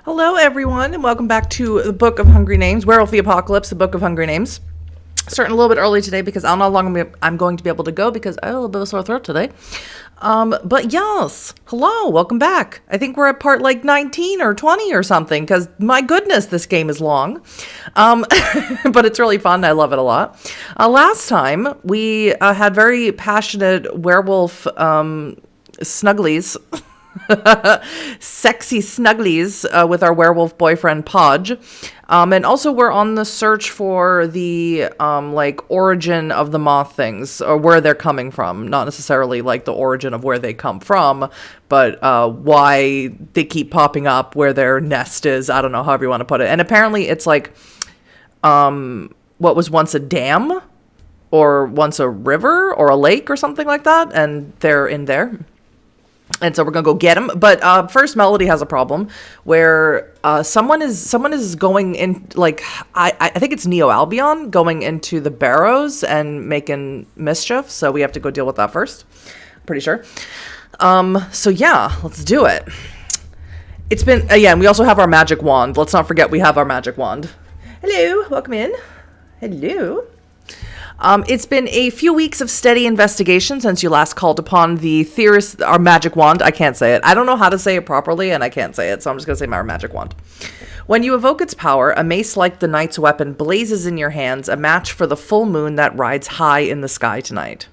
Hello, everyone, and welcome back to the Book of Hungry Names, Werewolf the Apocalypse, the Book of Hungry Names. Starting a little bit early today because I don't know how long I'm going to be able to go because I have a little bit of a sore throat today. But yes, hello, welcome back. I think we're at part like 19 or 20 or something because my goodness, this game is long. But it's really fun. I love it a lot. Last time we had very passionate werewolf snugglies. Sexy snugglies with our werewolf boyfriend Podge, and also we're on the search for the origin of the moth things, or where they're coming from. Not necessarily like the origin of where they come from, but why they keep popping up, where their nest is. I don't know, however you want to put it. And apparently it's like what was once a dam or once a river or a lake or something like that, and they're in there. And so we're going to go get him. But first, Melody has a problem where someone is going in, like, I think it's Neo Albion going into the barrows and making mischief. So we have to go deal with that first. Pretty sure. So yeah, let's do it. It's been, and we also have our magic wand. Let's not forget we have our magic wand. Hello, welcome in. Hello. It's been a few weeks of steady investigation since you last called upon the theorist, our magic wand. I can't say it. I don't know how to say it properly, and I can't say it, so I'm just going to say my magic wand. When you evoke its power, a mace like the knight's weapon blazes in your hands, a match for the full moon that rides high in the sky tonight.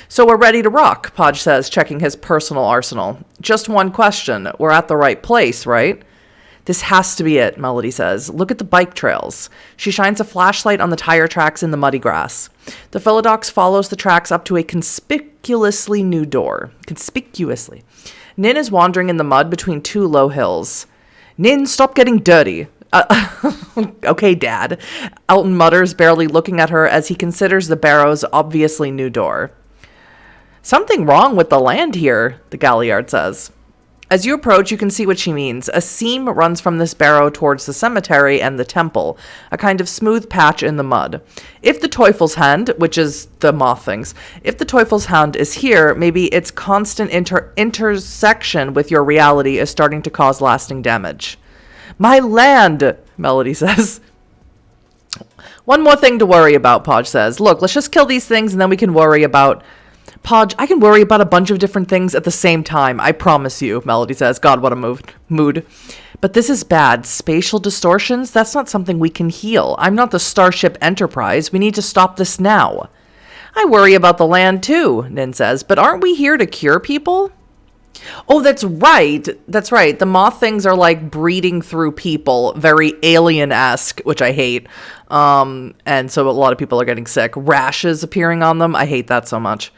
So we're ready to rock, Podge says, checking his personal arsenal. Just one question. We're at the right place, right? This has to be it, Melody says. Look at the bike trails. She shines a flashlight on the tire tracks in the muddy grass. The Philodox follows the tracks up to a conspicuously new door. Conspicuously. Nin is wandering in the mud between two low hills. Nin, stop getting dirty. Okay, Dad. Elton mutters, barely looking at her as he considers the barrow's obviously new door. Something wrong with the land here, the Galliard says. As you approach, you can see what she means. A seam runs from this barrow towards the cemetery and the temple, a kind of smooth patch in the mud. If the Teufel's Hand, which is the moth things, if the Teufel's Hand is here, maybe its constant intersection with your reality is starting to cause lasting damage. My land, Melody says. One more thing to worry about, Podge says. Look, let's just kill these things and then we can worry about... Podge, I can worry about a bunch of different things at the same time. I promise you, Melody says. God, what a mood. But this is bad. Spatial distortions? That's not something we can heal. I'm not the Starship Enterprise. We need to stop this now. I worry about the land too, Nin says. But aren't we here to cure people? Oh, that's right. That's right. The moth things are like breeding through people. Very alien-esque, which I hate. And so a lot of people are getting sick. Rashes appearing on them. I hate that so much.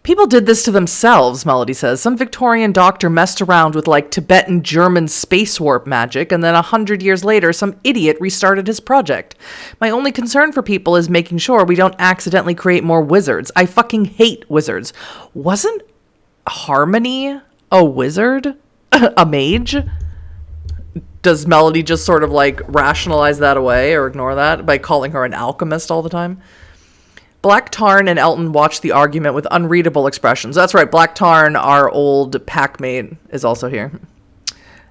People did this to themselves, Melody says. Some Victorian doctor messed around with like Tibetan German space warp magic, and then 100 years later, some idiot restarted his project. My only concern for people is making sure we don't accidentally create more wizards. I fucking hate wizards. Wasn't Harmony a wizard? A mage? Does Melody just sort of like rationalize that away or ignore that by calling her an alchemist all the time? Black Tarn and Elton watch the argument with unreadable expressions. That's right, Black Tarn, our old packmate, is also here.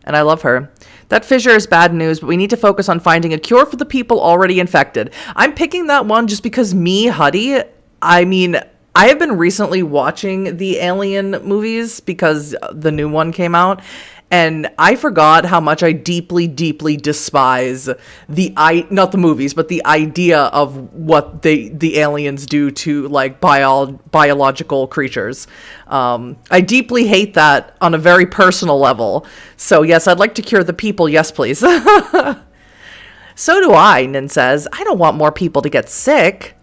And I love her. That fissure is bad news, but we need to focus on finding a cure for the people already infected. I'm picking that one just because me, Huddy, I mean, I have been recently watching the Alien movies because the new one came out. And I forgot how much I deeply, deeply despise not the movies, but the idea of what the aliens do to like biological creatures. I deeply hate that on a very personal level. So yes, I'd like to cure the people. Yes, please. So do I, Nin says. I don't want more people to get sick.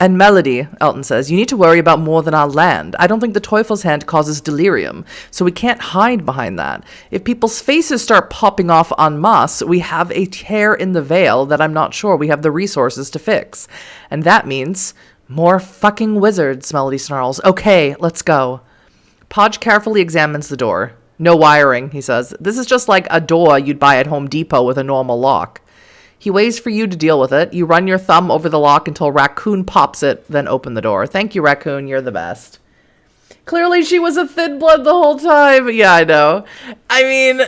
And Melody, Elton says, you need to worry about more than our land. I don't think the Teufel's Hand causes delirium, so we can't hide behind that. If people's faces start popping off en masse, we have a tear in the veil that I'm not sure we have the resources to fix. And that means more fucking wizards, Melody snarls. Okay, let's go. Podge carefully examines the door. No wiring, he says. This is just like a door you'd buy at Home Depot with a normal lock. He waits for you to deal with it. You run your thumb over the lock until Raccoon pops it, then open the door. Thank you, Raccoon. You're the best. Clearly she was a thin blood the whole time. Yeah, I know. I mean,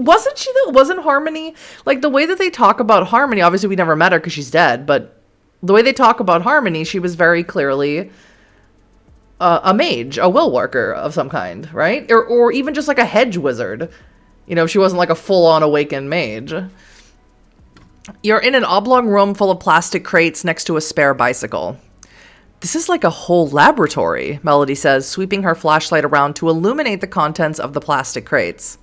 Wasn't Harmony, like, the way that they talk about Harmony, obviously we never met her because she's dead, but the way they talk about Harmony, she was very clearly a mage, a will worker of some kind, right? Or even just like a hedge wizard. You know, she wasn't like a full-on awakened mage. You're in an oblong room full of plastic crates next to a spare bicycle. This is like a whole laboratory, Melody says, sweeping her flashlight around to illuminate the contents of the plastic crates.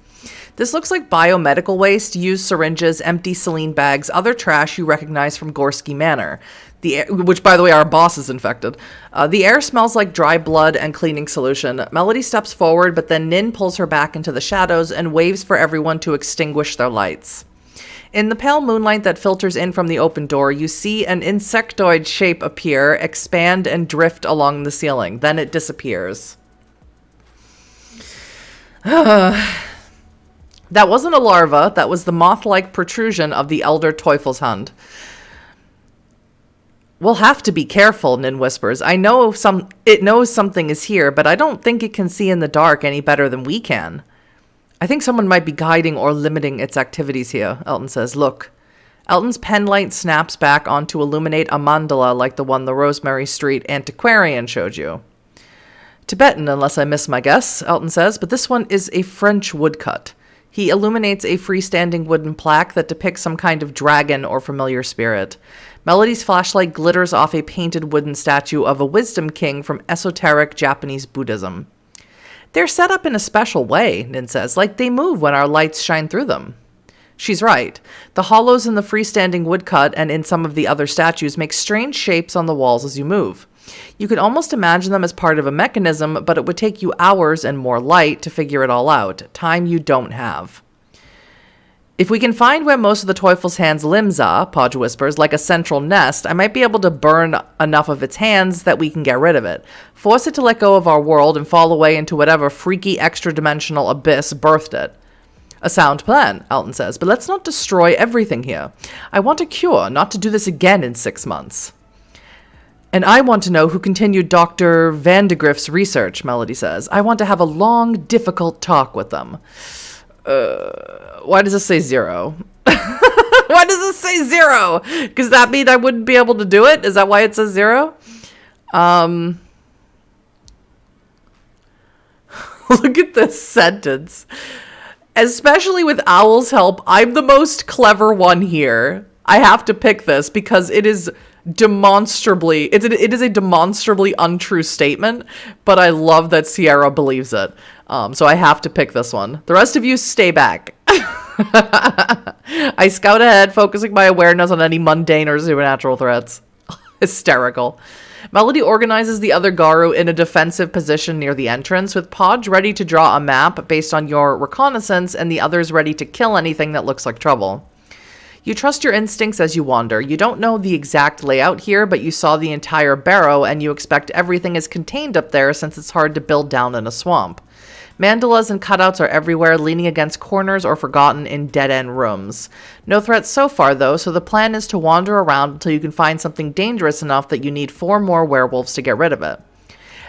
This looks like biomedical waste, used syringes, empty saline bags, other trash you recognize from Gorski Manor, which, by the way, our boss is infected. The air smells like dry blood and cleaning solution. Melody steps forward, but then Nin pulls her back into the shadows and waves for everyone to extinguish their lights. In the pale moonlight that filters in from the open door, you see an insectoid shape appear, expand, and drift along the ceiling. Then it disappears. That wasn't a larva. That was the moth-like protrusion of the elder Teufelshund. We'll have to be careful, Nin whispers. It knows something is here, but I don't think it can see in the dark any better than we can. I think someone might be guiding or limiting its activities here, Elton says. Look. Elton's pen light snaps back on to illuminate a mandala like the one the Rosemary Street antiquarian showed you. Tibetan, unless I miss my guess, Elton says, but this one is a French woodcut. He illuminates a freestanding wooden plaque that depicts some kind of dragon or familiar spirit. Melody's flashlight glitters off a painted wooden statue of a wisdom king from esoteric Japanese Buddhism. They're set up in a special way, Nin says, like they move when our lights shine through them. She's right. The hollows in the freestanding woodcut and in some of the other statues make strange shapes on the walls as you move. You could almost imagine them as part of a mechanism, but it would take you hours and more light to figure it all out, time you don't have. If we can find where most of the Teufelshand's limbs are, Podge whispers, like a central nest, I might be able to burn enough of its hands that we can get rid of it. Force it to let go of our world and fall away into whatever freaky extra-dimensional abyss birthed it. A sound plan, Elton says, but let's not destroy everything here. I want a cure, not to do this again in 6 months. And I want to know who continued Dr. Vandegrift's research, Melody says. I want to have a long, difficult talk with them. Why does this say 0? Why does this say 0? Does that mean I wouldn't be able to do it? Is that why it says 0? Look at this sentence. Especially with Owl's help, I'm the most clever one here. I have to pick this because it is demonstrably, it is a demonstrably untrue statement, but I love that Sierra believes it. So I have to pick this one. The rest of you stay back. I scout ahead, focusing my awareness on any mundane or supernatural threats. Hysterical. Melody organizes the other Garu in a defensive position near the entrance, with Podge ready to draw a map based on your reconnaissance and the others ready to kill anything that looks like trouble. You trust your instincts as you wander. You don't know the exact layout here, but you saw the entire barrow and you expect everything is contained up there since it's hard to build down in a swamp. Mandalas and cutouts are everywhere, leaning against corners or forgotten in dead-end rooms. No threats so far, though, so the plan is to wander around until you can find something dangerous enough that you need 4 more werewolves to get rid of it.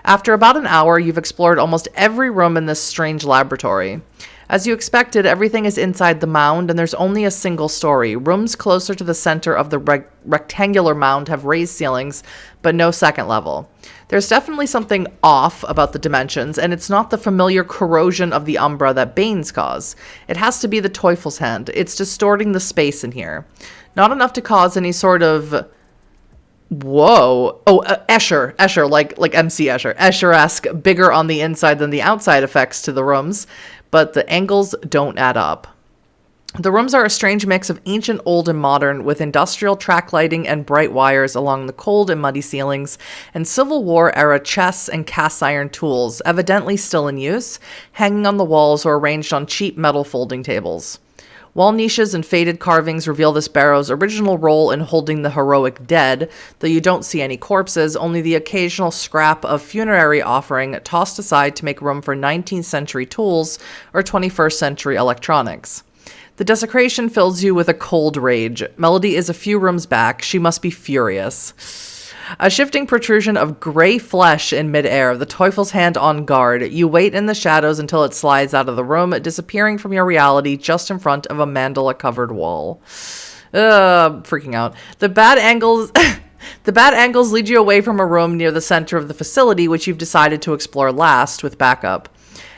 After about an hour, you've explored almost every room in this strange laboratory. As you expected, everything is inside the mound, and there's only a single story. Rooms closer to the center of the rectangular mound have raised ceilings, but no second level. There's definitely something off about the dimensions, and it's not the familiar corrosion of the umbra that Banes cause. It has to be the Teufelshand. It's distorting the space in here. Not enough to cause any sort of... Whoa. Oh, Escher, like MC Escher. Escher-esque, bigger on the inside than the outside effects to the rooms, but the angles don't add up. The rooms are a strange mix of ancient, old, and modern, with industrial track lighting and bright wires along the cold and muddy ceilings, and Civil War-era chests and cast-iron tools, evidently still in use, hanging on the walls or arranged on cheap metal folding tables. Wall niches and faded carvings reveal this barrow's original role in holding the heroic dead, though you don't see any corpses, only the occasional scrap of funerary offering tossed aside to make room for 19th century tools or 21st century electronics. The desecration fills you with a cold rage. Melody is a few rooms back. She must be furious. A shifting protrusion of gray flesh in midair, the Teufel's hand on guard. You wait in the shadows until it slides out of the room, disappearing from your reality just in front of a mandala-covered wall. Freaking out. The bad angles... The bad angles lead you away from a room near the center of the facility, which you've decided to explore last with backup.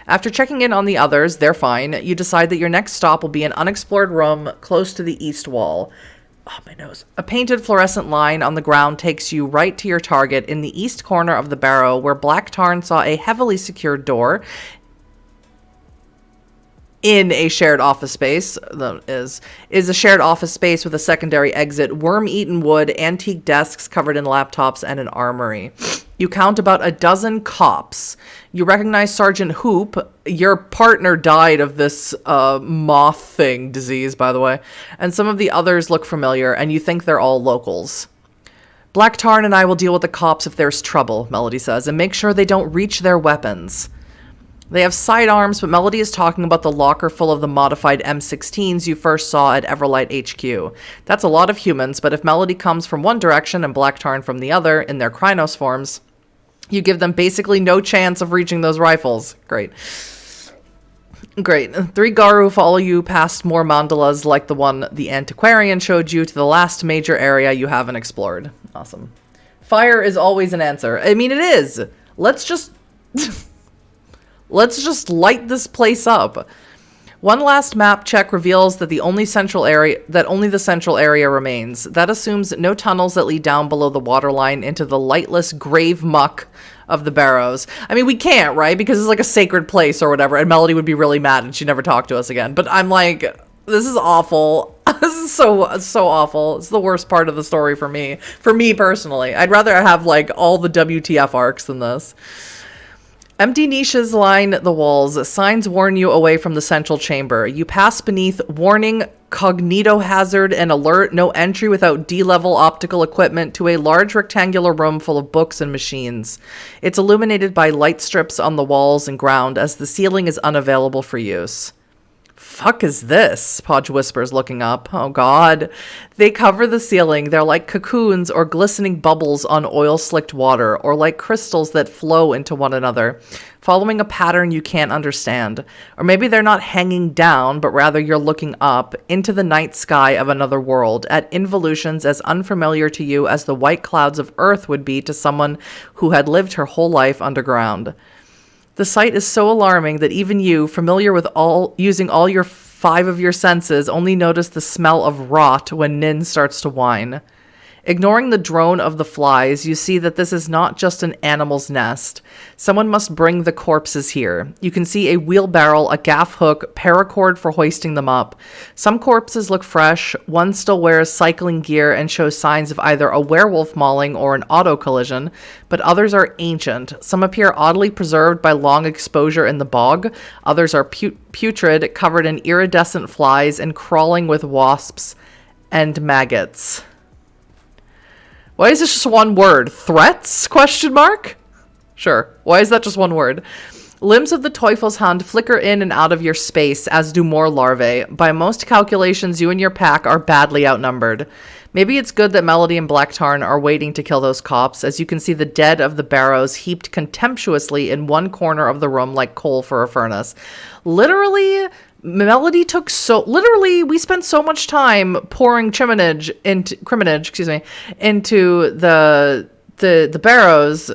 After checking in on the others, they're fine. You decide that your next stop will be an unexplored room close to the east wall. Oh, my nose. A painted fluorescent line on the ground takes you right to your target in the east corner of the barrow, where Black Tarn saw a heavily secured door in a shared office space. Is a shared office space with a secondary exit, worm-eaten wood, antique desks covered in laptops, and an armory. You count about a dozen cops. You recognize Sergeant Hoop. Your partner died of this moth thing disease, by the way. And some of the others look familiar, and you think they're all locals. Black Tarn and I will deal with the cops if there's trouble, Melody says, and make sure they don't reach their weapons. They have sidearms, but Melody is talking about the locker full of the modified M16s you first saw at Everlight HQ. That's a lot of humans, but if Melody comes from one direction and Black Tarn from the other in their Krynos forms, you give them basically no chance of reaching those rifles. Great. 3 Garu follow you past more mandalas like the one the antiquarian showed you to the last major area you haven't explored. Awesome. Fire is always an answer. I mean, it is. Let's just light this place up. One last map check reveals that only the central area remains. That assumes no tunnels that lead down below the waterline into the lightless grave muck of the barrows. I mean, we can't, right? Because it's like a sacred place or whatever, and Melody would be really mad and she'd never talk to us again. But I'm like, this is awful. This is so awful. It's the worst part of the story for me. For me personally. I'd rather have like all the WTF arcs than this. Empty niches line the walls. Signs warn you away from the central chamber. You pass beneath warning, cognito hazard, and alert, no entry without D-level optical equipment, to a large rectangular room full of books and machines. It's illuminated by light strips on the walls and ground, as the ceiling is unavailable for use. Fuck is this? Podge whispers, looking up. Oh god. They cover the ceiling. They're like cocoons or glistening bubbles on oil-slicked water, or like crystals that flow into one another, following a pattern you can't understand. Or maybe they're not hanging down, but rather you're looking up into the night sky of another world, at involutions as unfamiliar to you as the white clouds of Earth would be to someone who had lived her whole life underground. The sight is so alarming that even you, familiar with using all your 5 of your senses, only notice the smell of rot when Nin starts to whine. Ignoring the drone of the flies, you see that this is not just an animal's nest. Someone must bring the corpses here. You can see a wheelbarrow, a gaff hook, paracord for hoisting them up. Some corpses look fresh, one still wears cycling gear and shows signs of either a werewolf mauling or an auto collision, but others are ancient. Some appear oddly preserved by long exposure in the bog. Others are putrid, covered in iridescent flies and crawling with wasps and maggots. Why is this just one word? Threats? Question mark? Sure. Why is that just one word? Limbs of the Teufel's Hand flicker in and out of your space, as do more larvae. By most calculations, you and your pack are badly outnumbered. Maybe it's good that Melody and Black Tarn are waiting to kill those cops, as you can see the dead of the barrows heaped contemptuously in one corner of the room like coal for a furnace. Literally, we spent so much time pouring criminage into the barrows,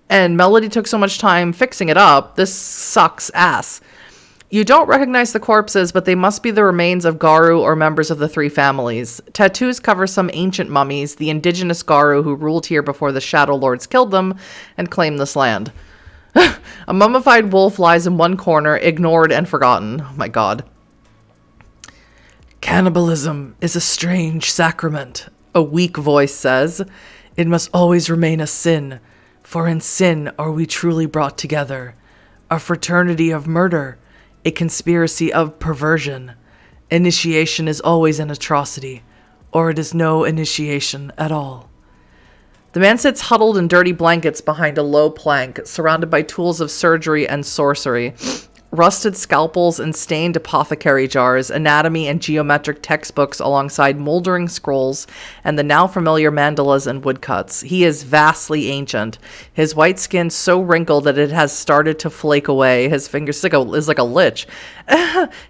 and Melody took so much time fixing it up. This sucks ass. You don't recognize the corpses, but they must be the remains of Garu or members of the 3 families. Tattoos cover some ancient mummies, the indigenous Garu who ruled here before the Shadow Lords killed them and claimed this land. A mummified wolf lies in one corner, ignored and forgotten. Oh my god. Cannibalism is a strange sacrament, a weak voice says. It must always remain a sin, for in sin are we truly brought together. A fraternity of murder, a conspiracy of perversion. Initiation is always an atrocity, or it is no initiation at all. The man sits huddled in dirty blankets behind a low plank, surrounded by tools of surgery and sorcery. rusted scalpels and stained apothecary jars, anatomy and geometric textbooks alongside moldering scrolls, and the now familiar mandalas and woodcuts. He is vastly ancient. His white skin so wrinkled that it has started to flake away. His fingers is like a lich.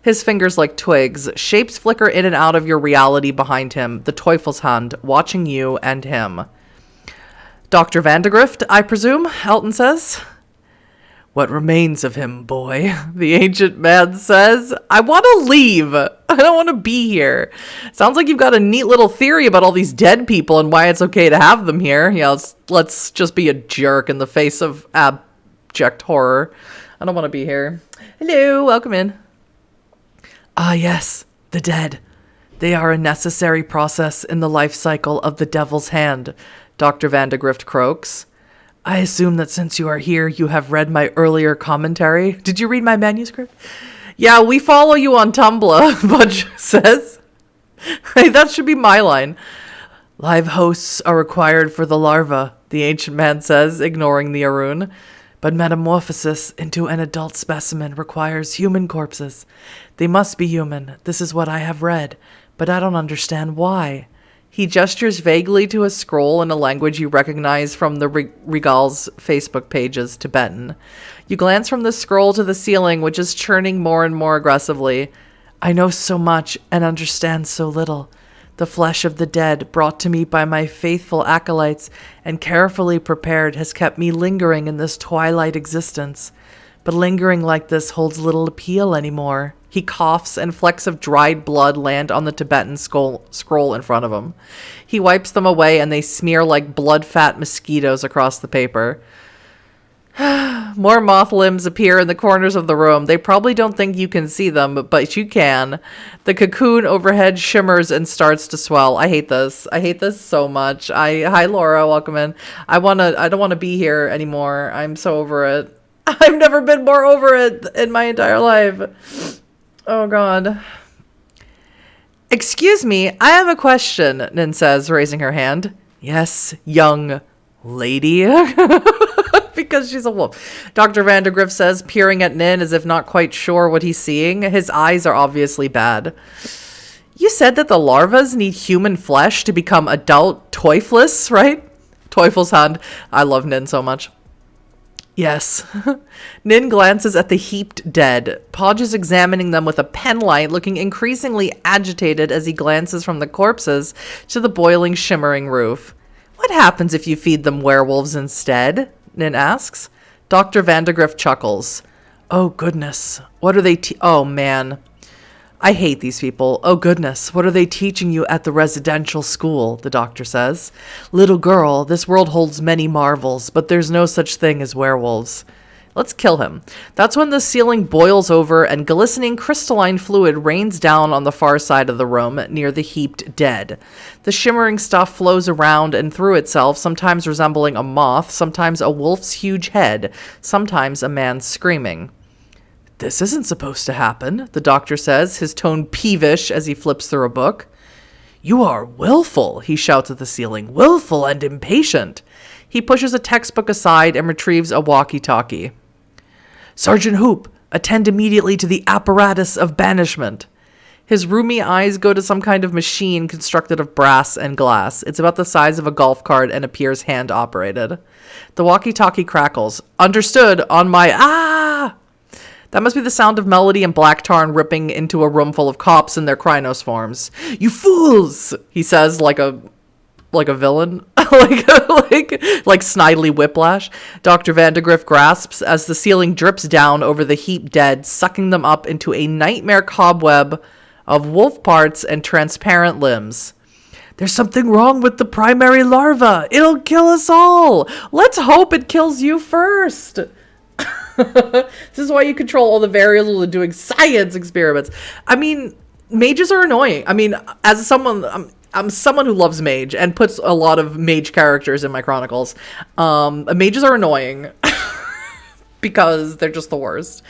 His fingers like twigs. Shapes flicker in and out of your reality behind him. The Teufelshand, watching you and him. Dr. Vandegrift, I presume, Elton says. What remains of him, boy? The ancient man says. I want to leave. I don't want to be here. Sounds like you've got a neat little theory about all these dead people and why it's okay to have them here. Yeah, let's just be a jerk in the face of abject horror. I don't want to be here. Hello, welcome in. Ah, yes, the dead. They are a necessary process in the life cycle of the devil's hand, Dr. Vandegrift croaks. I assume that since you are here, you have read my earlier commentary. Did you read my manuscript? Yeah, we follow you on Tumblr, Budge says. Hey, that should be my line. Live hosts are required for the larva, the ancient man says, ignoring the Arun. But metamorphosis into an adult specimen requires human corpses. They must be human. This is what I have read, but I don't understand why. He gestures vaguely to a scroll in a language you recognize from the Regal's Facebook pages, Tibetan. You glance from the scroll to the ceiling, which is churning more and more aggressively. I know so much and understand so little. The flesh of the dead, brought to me by my faithful acolytes and carefully prepared, has kept me lingering in this twilight existence. But lingering like this holds little appeal anymore. He coughs, and flecks of dried blood land on the Tibetan scroll in front of him. He wipes them away, and they smear like blood-fat mosquitoes across the paper. More moth limbs appear in the corners of the room. They probably don't think you can see them, but you can. The cocoon overhead shimmers and starts to swell. I hate this. I hate this so much. Hi, Laura. Welcome in. I don't want to be here anymore. I'm so over it. I've never been more over it in my entire life. Oh, God. Excuse me, I have a question, Nin says, raising her hand. Yes, young lady. Because she's a wolf. Dr. Vandegrift says, peering at Nin as if not quite sure what he's seeing. His eyes are obviously bad. You said that the larvas need human flesh to become adult Teufels, right? Teufelshand. I love Nin so much. Yes. Nin glances at the heaped dead. Podge is examining them with a penlight, looking increasingly agitated as he glances from the corpses to the boiling, shimmering roof. What happens if you feed them werewolves instead? Nin asks. Dr. Vandegrift chuckles. Oh, goodness. What are they oh, man. I hate these people. Oh, goodness. What are they teaching you at the residential school? The doctor says. Little girl, this world holds many marvels, but there's no such thing as werewolves. Let's kill him. That's when the ceiling boils over and glistening crystalline fluid rains down on the far side of the room near the heaped dead. The shimmering stuff flows around and through itself, sometimes resembling a moth, sometimes a wolf's huge head, sometimes a man screaming. This isn't supposed to happen, the doctor says, his tone peevish as he flips through a book. You are willful, he shouts at the ceiling, willful and impatient. He pushes a textbook aside and retrieves a walkie-talkie. Sergeant Hoop, attend immediately to the apparatus of banishment. His roomy eyes go to some kind of machine constructed of brass and glass. It's about the size of a golf cart and appears hand-operated. The walkie-talkie crackles. Understood, on my... Ah! That must be the sound of Melody and Black Tarn ripping into a room full of cops in their Krynos forms. You fools! He says like a villain. like Snidely Whiplash. Dr. Vandegrift grasps as the ceiling drips down over the heaped dead, sucking them up into a nightmare cobweb of wolf parts and transparent limbs. There's something wrong with the primary larva. It'll kill us all. Let's hope it kills you first. This is why you control all the variables when doing science experiments. I mean, mages are annoying. I mean, as someone, I'm someone who loves mage and puts a lot of mage characters in my chronicles. Mages are annoying because they're just the worst.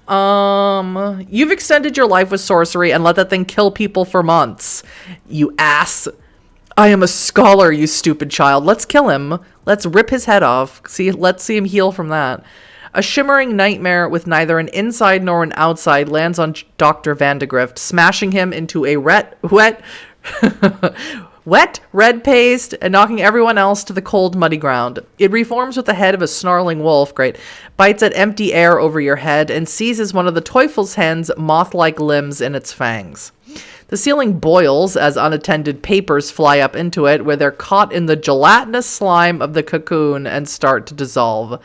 You've extended your life with sorcery and let that thing kill people for months. You ass. I am a scholar, you stupid child. Let's kill him. Let's rip his head off. Let's see him heal from that. A shimmering nightmare with neither an inside nor an outside lands on Dr. Vandegrift, smashing him into a wet red paste and knocking everyone else to the cold, muddy ground. It reforms with the head of a snarling wolf, bites at empty air over your head and seizes one of the Teufelshand's moth-like limbs in its fangs. The ceiling boils as unattended papers fly up into it, where they're caught in the gelatinous slime of the cocoon and start to dissolve.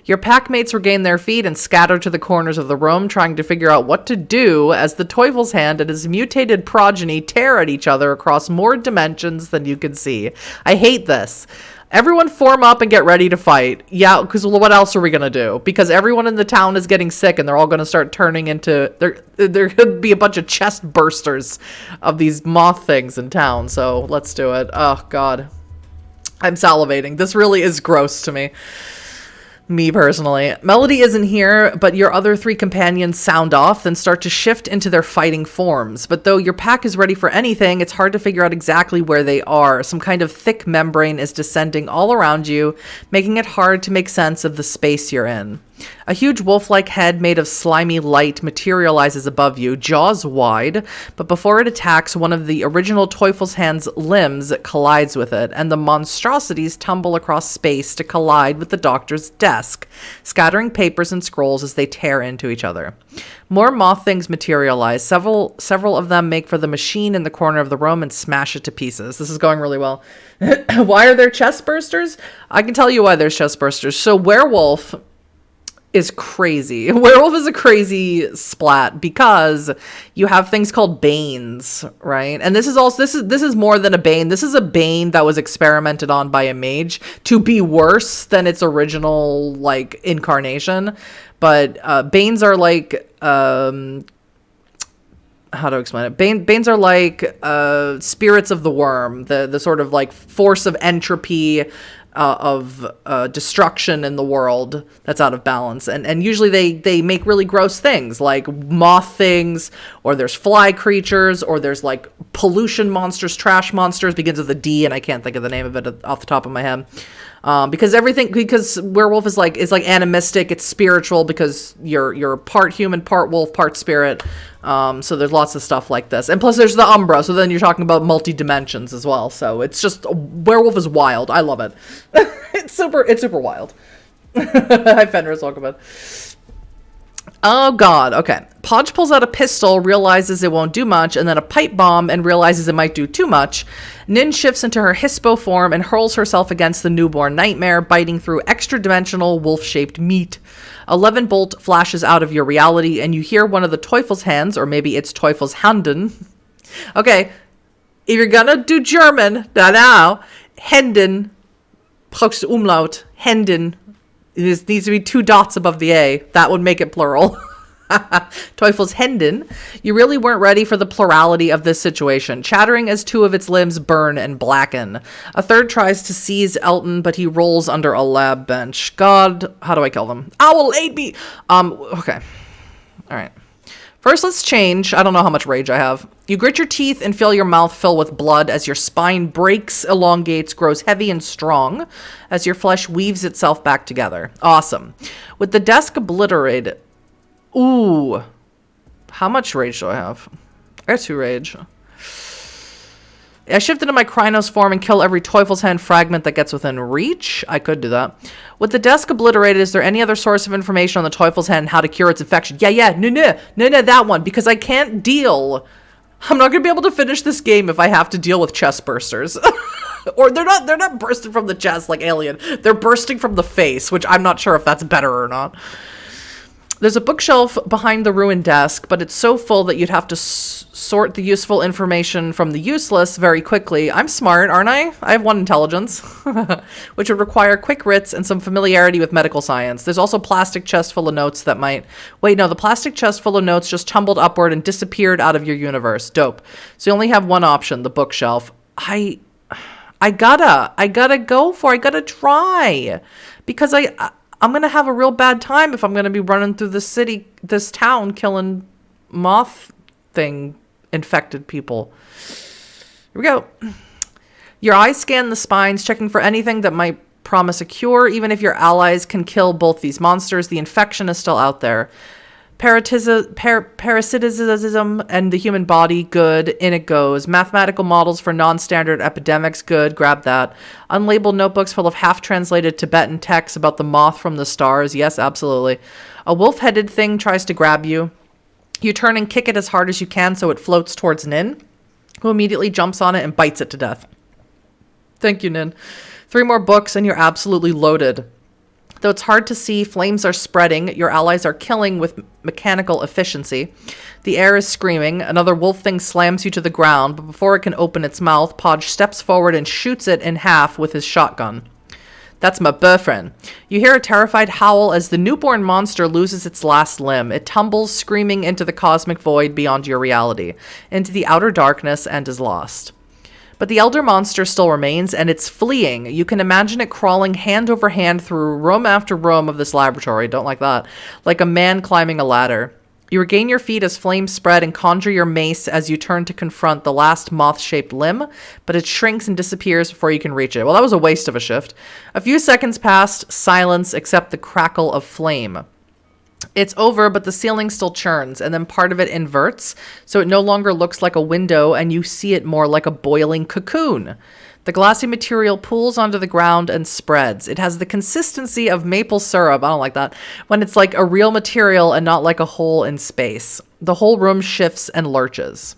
Your packmates regain their feet and scatter to the corners of the room, trying to figure out what to do as the Teufelshand and his mutated progeny tear at each other across more dimensions than you can see. I hate this. Everyone form up and get ready to fight. Yeah, because what else are we going to do? Because everyone in the town is getting sick and they're all going to start turning into... There could be a bunch of chest bursters of these moth things in town. So let's do it. Oh, God. I'm salivating. This really is gross to me. Me personally. Melody isn't here, but your other three companions sound off, then start to shift into their fighting forms. But though your pack is ready for anything, it's hard to figure out exactly where they are. Some kind of thick membrane is descending all around you, making it hard to make sense of the space you're in. A huge wolf-like head made of slimy light materializes above you, jaws wide, but before it attacks, one of the original Teufelshand's limbs collides with it, and the monstrosities tumble across space to collide with the doctor's desk, scattering papers and scrolls as they tear into each other. More moth things materialize. Several of them make for the machine in the corner of the room and smash it to pieces. This is going really well. Why are there chest bursters? I can tell you why there's chest bursters. So Werewolf is crazy. Werewolf is a crazy splat because you have things called banes, right? And this is more than a bane. This is a bane that was experimented on by a mage to be worse than its original like incarnation. But banes are like how to explain it? Banes are like spirits of the worm, the sort of like force of entropy of destruction in the world that's out of balance. And usually they make really gross things like moth things, or there's fly creatures, or there's like pollution monsters, trash monsters, begins with a D and I can't think of the name of it off the top of my head. Because werewolf is like animistic, it's spiritual because you're part human, part wolf, part spirit. So there's lots of stuff like this. And plus there's the Umbra, so then you're talking about multi-dimensions as well. So it's just, werewolf is wild. I love it. It's super wild. Hi, Fenris, welcome in. Oh, God. Okay. Podge pulls out a pistol, realizes it won't do much, and then a pipe bomb and realizes it might do too much. Nin shifts into her hispo form and hurls herself against the newborn nightmare, biting through extra-dimensional wolf-shaped meat. 11 bolt flashes out of your reality, and you hear one of the Teufelshands, or maybe it's Teufelshanden. Okay. If you're gonna do German, now, Händen, brauchst du Umlaut, Händen. It needs to be 2 dots above the A. That would make it plural. Teufelshänden. You really weren't ready for the plurality of this situation, chattering as 2 of its limbs burn and blacken. A third tries to seize Elton, but he rolls under a lab bench. God, how do I kill them? Owl, aid me! Okay. All right. First, let's change. I don't know how much rage I have. You grit your teeth and feel your mouth fill with blood as your spine breaks, elongates, grows heavy and strong as your flesh weaves itself back together. Awesome. With the desk obliterated. Ooh. How much rage do I have? I got 2 rage. I shift into my Krynos form and kill every Teufelshand fragment that gets within reach. I could do that. With the desk obliterated, is there any other source of information on the Teufelshand and how to cure its infection? Yeah, no, that one. Because I can't deal. I'm not going to be able to finish this game if I have to deal with chest bursters. Or they're not bursting from the chest like Alien. They're bursting from the face, which I'm not sure if that's better or not. There's a bookshelf behind the ruined desk, but it's so full that you'd have to sort the useful information from the useless very quickly. I'm smart, aren't I? I have 1 intelligence, which would require quick wits and some familiarity with medical science. There's also a plastic chest full of notes that might... Wait, no, the plastic chest full of notes just tumbled upward and disappeared out of your universe. Dope. So you only have 1 option, the bookshelf. I gotta try. Because I'm going to have a real bad time if I'm going to be running through this town, killing moth thing infected people. Here we go. Your eyes scan the spines, checking for anything that might promise a cure. Even if your allies can kill both these monsters, the infection is still out there. Parasitism and the human body, good, in it goes. Mathematical models for non-standard epidemics, good, grab that. Unlabeled notebooks full of half-translated Tibetan texts about the moth from the stars, yes, absolutely. A wolf-headed thing tries to grab you. You turn and kick it as hard as you can so it floats towards Nin, who immediately jumps on it and bites it to death. Thank you, Nin. 3 more books and you're absolutely loaded. Though it's hard to see, flames are spreading. Your allies are killing with mechanical efficiency. The air is screaming. Another wolf thing slams you to the ground, but before it can open its mouth, Podge steps forward and shoots it in half with his shotgun. That's my boyfriend. You hear a terrified howl as the newborn monster loses its last limb. It tumbles, screaming into the cosmic void beyond your reality, into the outer darkness, and is lost. But the elder monster still remains, and it's fleeing. You can imagine it crawling hand over hand through room after room of this laboratory. Don't like that. Like a man climbing a ladder. You regain your feet as flames spread and conjure your mace as you turn to confront the last moth-shaped limb, but it shrinks and disappears before you can reach it. Well, that was a waste of a shift. A few seconds passed, silence except the crackle of flame. It's over, but the ceiling still churns, and then part of it inverts, so it no longer looks like a window, and you see it more like a boiling cocoon. The glassy material pools onto the ground and spreads. It has the consistency of maple syrup. I don't like that. When it's like a real material and not like a hole in space. The whole room shifts and lurches.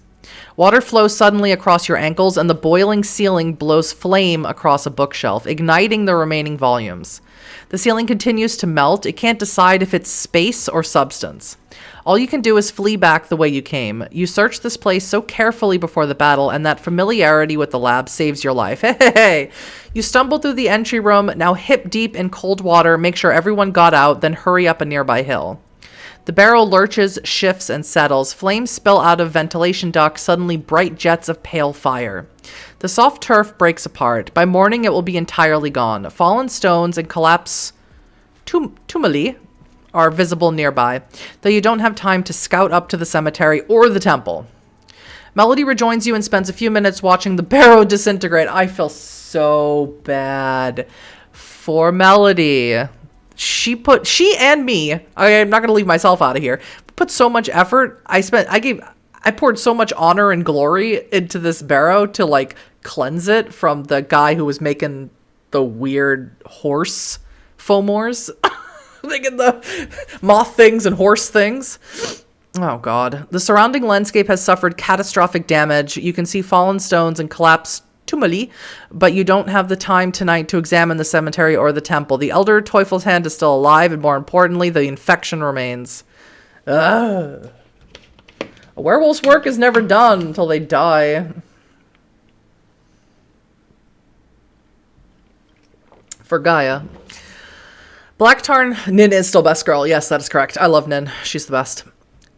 Water flows suddenly across your ankles, and the boiling ceiling blows flame across a bookshelf, igniting the remaining volumes. The ceiling continues to melt. It can't decide if it's space or substance. All you can do is flee back the way you came. You search this place so carefully before the battle, and that familiarity with the lab saves your life. Hey! You stumble through the entry room, now hip deep in cold water, make sure everyone got out, then hurry up a nearby hill. The barrow lurches, shifts, and settles. Flames spill out of ventilation ducts, suddenly bright jets of pale fire. The soft turf breaks apart. By morning, it will be entirely gone. Fallen stones and collapse tumuli are visible nearby, though you don't have time to scout up to the cemetery or the temple. Melody rejoins you and spends a few minutes watching the barrow disintegrate. I feel so bad for Melody. She and me, I'm not going to leave myself out of here, put so much effort. I poured so much honor and glory into this barrow to like cleanse it from the guy who was making the weird horse fomors. Making the moth things and horse things. Oh god. The surrounding landscape has suffered catastrophic damage. You can see fallen stones and collapsed tumuli, but you don't have the time tonight to examine the cemetery or the temple. The elder Teufelshand is still alive, and more importantly, the infection remains. Ugh. A werewolf's work is never done until they die. For Gaia. Blacktarn, Nin is still best girl. Yes, that is correct. I love Nin. She's the best.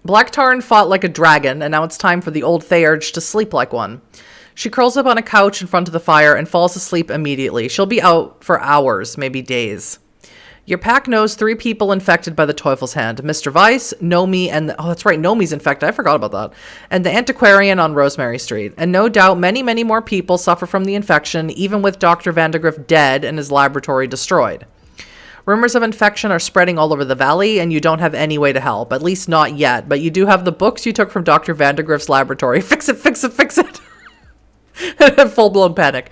Blacktarn fought like a dragon, and now it's time for the old Theurge to sleep like one. She curls up on a couch in front of the fire and falls asleep immediately. She'll be out for hours, maybe days. Your pack knows 3 people infected by the Teufelshand. Mr. Weiss, Nomi, and... Oh, that's right, Nomi's infected. I forgot about that. And the antiquarian on Rosemary Street. And no doubt many, many more people suffer from the infection, even with Dr. Vandegrift dead and his laboratory destroyed. Rumors of infection are spreading all over the valley, and you don't have any way to help. At least not yet. But you do have the books you took from Dr. Vandegrift's laboratory. Fix it, fix it, fix it. Full-blown panic.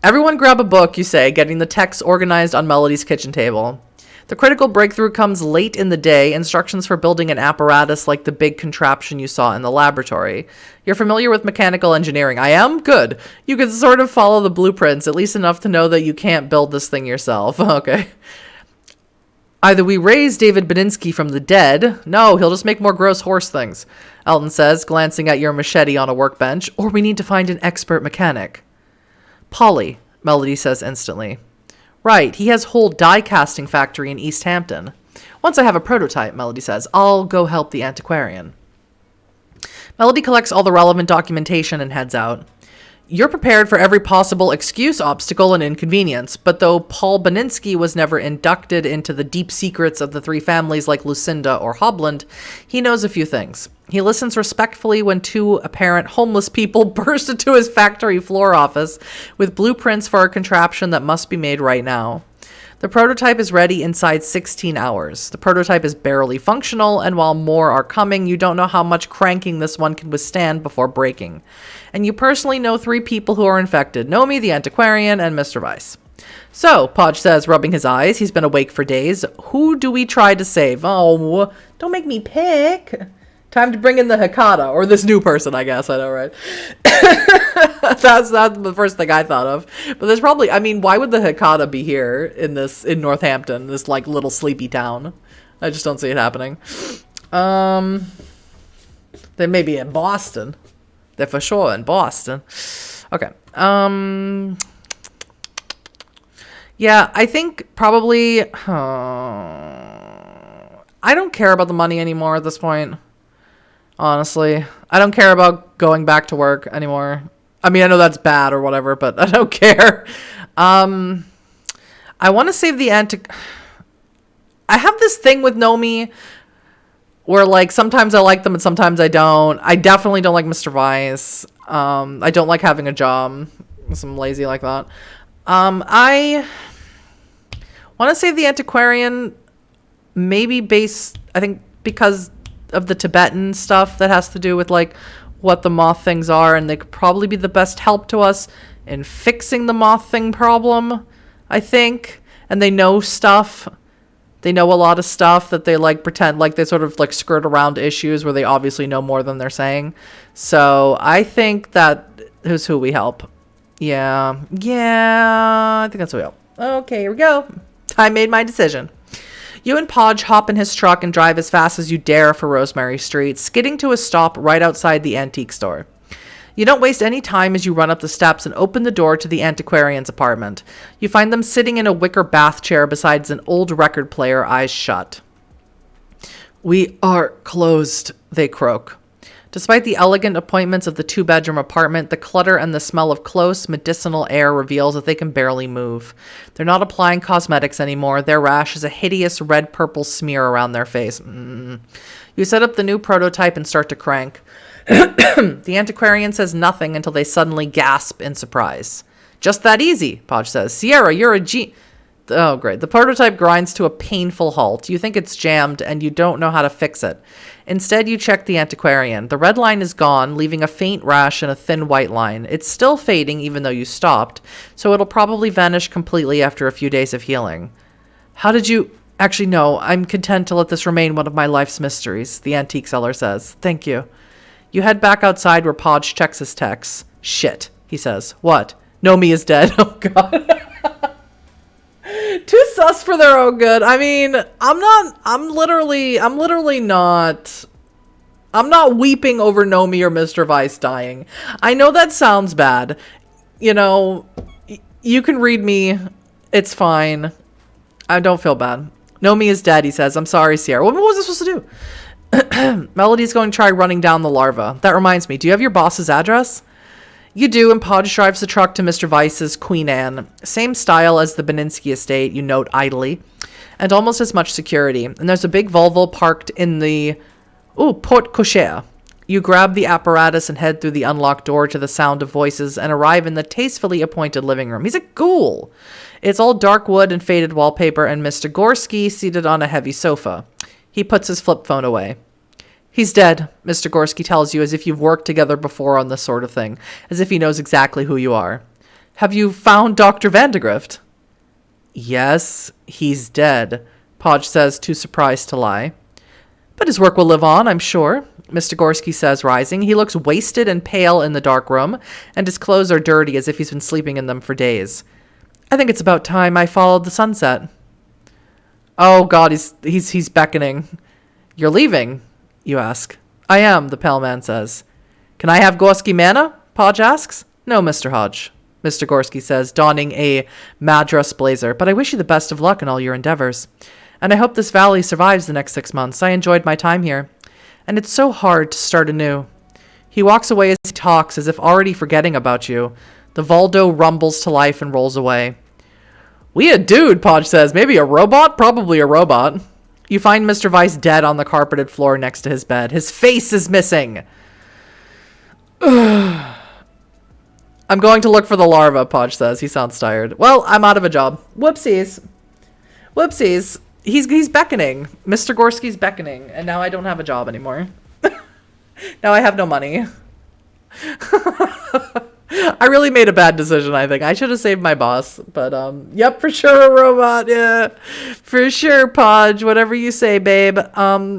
Everyone grab a book, you say, getting the text organized on Melody's kitchen table. The critical breakthrough comes late in the day, instructions for building an apparatus like the big contraption you saw in the laboratory. You're familiar with mechanical engineering. I am? Good. You can sort of follow the blueprints, at least enough to know that you can't build this thing yourself. Okay. Either we raise David Bedinsky from the dead. No, he'll just make more gross horse things, Elton says, glancing at your machete on a workbench. Or we need to find an expert mechanic. Polly, Melody says instantly. Right, he has whole die-casting factory in East Hampton. Once I have a prototype, Melody says, I'll go help the antiquarian. Melody collects all the relevant documentation and heads out. You're prepared for every possible excuse, obstacle, and inconvenience. But though Paul Baninsky was never inducted into the deep secrets of the three families like Lucinda or Hobland, he knows a few things. He listens respectfully when two apparent homeless people burst into his factory floor office with blueprints for a contraption that must be made right now. The prototype is ready inside 16 hours. The prototype is barely functional, and while more are coming, you don't know how much cranking this one can withstand before breaking. And you personally know 3 people who are infected: Nomi, the antiquarian, and Mr. Weiss. So, Podge says, rubbing his eyes, he's been awake for days. Who do we try to save? Oh, don't make me pick. Time to bring in the Hecata, or this new person, I guess. I know, right? That's the first thing I thought of. But there's probably, I mean, why would the Hecata be here in Northampton, this like little sleepy town? I just don't see it happening. They may be in Boston. They're for sure in Boston. Okay. Yeah, I think probably, I don't care about the money anymore at this point. Honestly, I don't care about going back to work anymore. I mean, I know that's bad or whatever, but I don't care. I want to save the I have this thing with Nomi where, like, sometimes I like them and sometimes I don't. I definitely don't like Mr. Weiss. I don't like having a job. I'm lazy like that. I want to save the antiquarian, maybe I think because of the Tibetan stuff that has to do with like what the moth things are, and they could probably be the best help to us in fixing the moth thing problem, I think. And they know stuff. They know a lot of stuff that they like pretend like they sort of like skirt around issues where they obviously know more than they're saying. So I think that who's who we help. Yeah, I think that's who we help. Okay, here we go. I made my decision. You and Podge hop in his truck and drive as fast as you dare for Rosemary Street, skidding to a stop right outside the antique store. You don't waste any time as you run up the steps and open the door to the antiquarian's apartment. You find them sitting in a wicker bath chair beside an old record player, eyes shut. "We are closed," they croak. Despite the elegant appointments of the 2-bedroom apartment, the clutter and the smell of close, medicinal air reveals that they can barely move. They're not applying cosmetics anymore. Their rash is a hideous red-purple smear around their face. You set up the new prototype and start to crank. The antiquarian says nothing until they suddenly gasp in surprise. "Just that easy," Podge says. "Sierra, you're a Oh, great. The prototype grinds to a painful halt. You think it's jammed, and you don't know how to fix it. Instead, you check the antiquarian. The red line is gone, leaving a faint rash and a thin white line. It's still fading, even though you stopped, so it'll probably vanish completely after a few days of healing. How did you... Actually, no, I'm content to let this remain one of my life's mysteries," the antique seller says. "Thank you." You head back outside where Podge checks his texts. "Shit," he says. "What? Nomi is dead." Oh, God. Too sus for their own good. I mean, I'm not weeping over Nomi or Mr. Weiss dying. I know that sounds bad. You know, you can read me. It's fine. I don't feel bad. "Nomi is dead," he says. "I'm sorry, Sierra." What was I supposed to do? Melody's going to try running down the larva. That reminds me, do you have your boss's address? You do, and Podge drives the truck to Mr. Weiss's Queen Anne. Same style as the Baninsky estate, you note idly, and almost as much security. And there's a big Volvo parked in the porte cochere. You grab the apparatus and head through the unlocked door to the sound of voices and arrive in the tastefully appointed living room. He's a ghoul. It's all dark wood and faded wallpaper, and Mr. Gorski seated on a heavy sofa. He puts his flip phone away. "He's dead," Mr. Gorski tells you, as if you've worked together before on this sort of thing, as if he knows exactly who you are. "Have you found Dr. Vandegrift?" "Yes, he's dead," Podge says, too surprised to lie. "But his work will live on, I'm sure," Mr. Gorski says, rising. He looks wasted and pale in the dark room, and his clothes are dirty, as if he's been sleeping in them for days. "I think it's about time I followed the sunset." Oh, God, he's beckoning. "You're leaving?" you ask. "I am," the pale man says. "Can I have Gorski Manor?" Podge asks. "No, Mr. Hodge," Mr. Gorski says, donning a Madras blazer, "but I wish you the best of luck in all your endeavors. And I hope this valley survives the next 6 months. I enjoyed my time here. And it's so hard to start anew." He walks away as he talks, as if already forgetting about you. The Valdo rumbles to life and rolls away. "We a dude," Podge says. "Maybe a robot? Probably a robot." You find Mr. Weiss dead on the carpeted floor next to his bed. His face is missing. "I'm going to look for the larva," Podge says. He sounds tired. "Well, I'm out of a job. Whoopsies. Whoopsies." He's beckoning. Mr. Gorski's beckoning. And now I don't have a job anymore. Now I have no money. I really made a bad decision, I think. I should have saved my boss. But, yep, for sure a robot. Yeah, for sure, Podge. Whatever you say, babe.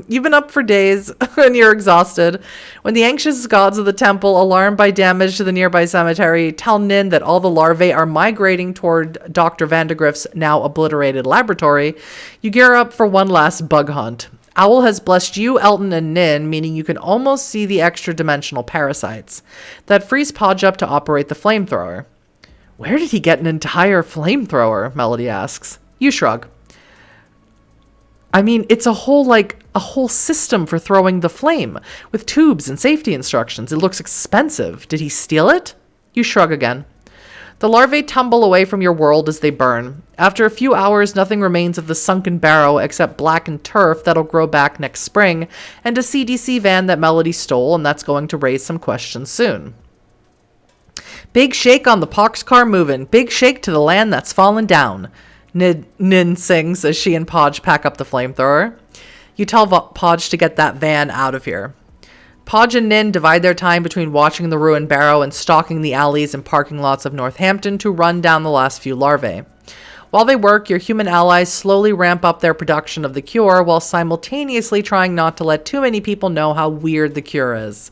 You've been up for days and you're exhausted. When the anxious gods of the temple, alarmed by damage to the nearby cemetery, tell Nin that all the larvae are migrating toward Dr. Vandegrift's now obliterated laboratory, you gear up for one last bug hunt. Owl has blessed you, Elton, and Nin, meaning you can almost see the extra-dimensional parasites. That frees Podge up to operate the flamethrower. "Where did he get an entire flamethrower?" Melody asks. You shrug. "I mean, it's a whole system for throwing the flame, with tubes and safety instructions. It looks expensive. Did he steal it?" You shrug again. The larvae tumble away from your world as they burn. After a few hours, nothing remains of the sunken barrow except blackened turf that'll grow back next spring, and a CDC van that Melody stole, and that's going to raise some questions soon. "Big shake on the pox car moving. Big shake to the land that's fallen down," Nin sings as she and Podge pack up the flamethrower. You tell Podge to get that van out of here. Podge and Nin divide their time between watching the ruined barrow and stalking the alleys and parking lots of Northampton to run down the last few larvae. While they work, your human allies slowly ramp up their production of the cure while simultaneously trying not to let too many people know how weird the cure is.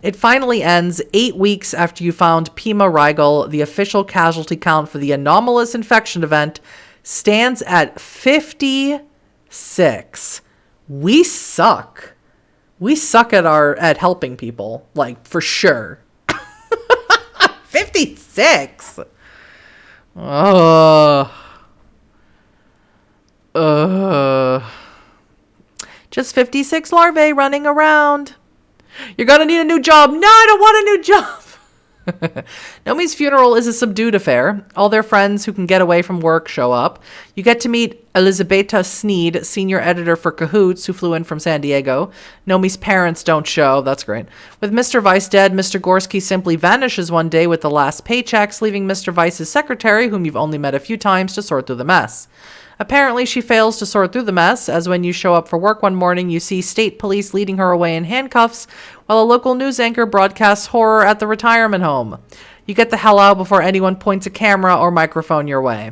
It finally ends 8 weeks after you found Pima Rigel. The official casualty count for the anomalous infection event stands at 56. We suck. We suck at helping people, like, for sure. 56. Just 56 larvae running around. "You're gonna need a new job." "No, I don't want a new job." Nomi's funeral is a subdued affair. All their friends who can get away from work show up. You get to meet Elizabeta Sneed, senior editor for Cahoots, who flew in from San Diego. Nomi's parents don't show. That's great. With Mr. Weiss dead, Mr. Gorski simply vanishes one day with the last paychecks, leaving Mr. Weiss's secretary, whom you've only met a few times, to sort through the mess. Apparently, she fails to sort through the mess, as when you show up for work one morning, you see state police leading her away in handcuffs, while a local news anchor broadcasts horror at the retirement home. You get the hell out before anyone points a camera or microphone your way.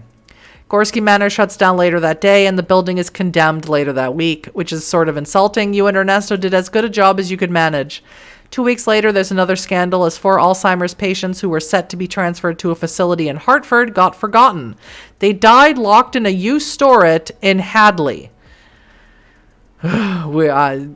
Gorski Manor shuts down later that day, and the building is condemned later that week, which is sort of insulting. You and Ernesto did as good a job as you could manage. 2 weeks later, there's another scandal as 4 Alzheimer's patients who were set to be transferred to a facility in Hartford got forgotten. They died locked in a used storage in Hadley. There's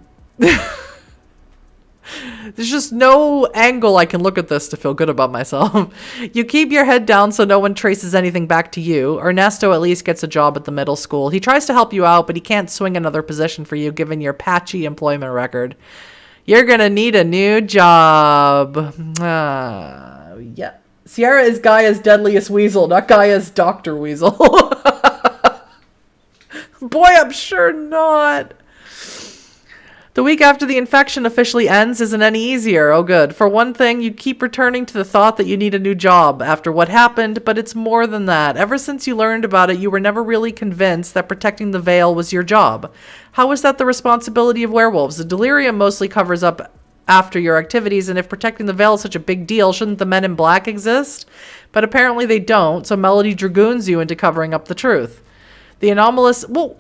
just no angle I can look at this to feel good about myself. You keep your head down so no one traces anything back to you. Ernesto at least gets a job at the middle school. He tries to help you out, but he can't swing another position for you given your patchy employment record. You're going to need a new job. Yeah. Sierra is Gaia's deadliest weasel, not Gaia's Dr. Weasel. Boy, I'm sure not. The week after the infection officially ends isn't any easier. Oh, good. For one thing, you keep returning to the thought that you need a new job after what happened, but it's more than that. Ever since you learned about it, you were never really convinced that protecting the veil was your job. How is that the responsibility of werewolves? The delirium mostly covers up after your activities, and if protecting the veil is such a big deal, shouldn't the men in black exist? But apparently they don't, so Melody dragoons you into covering up the truth. The anomalous... Well,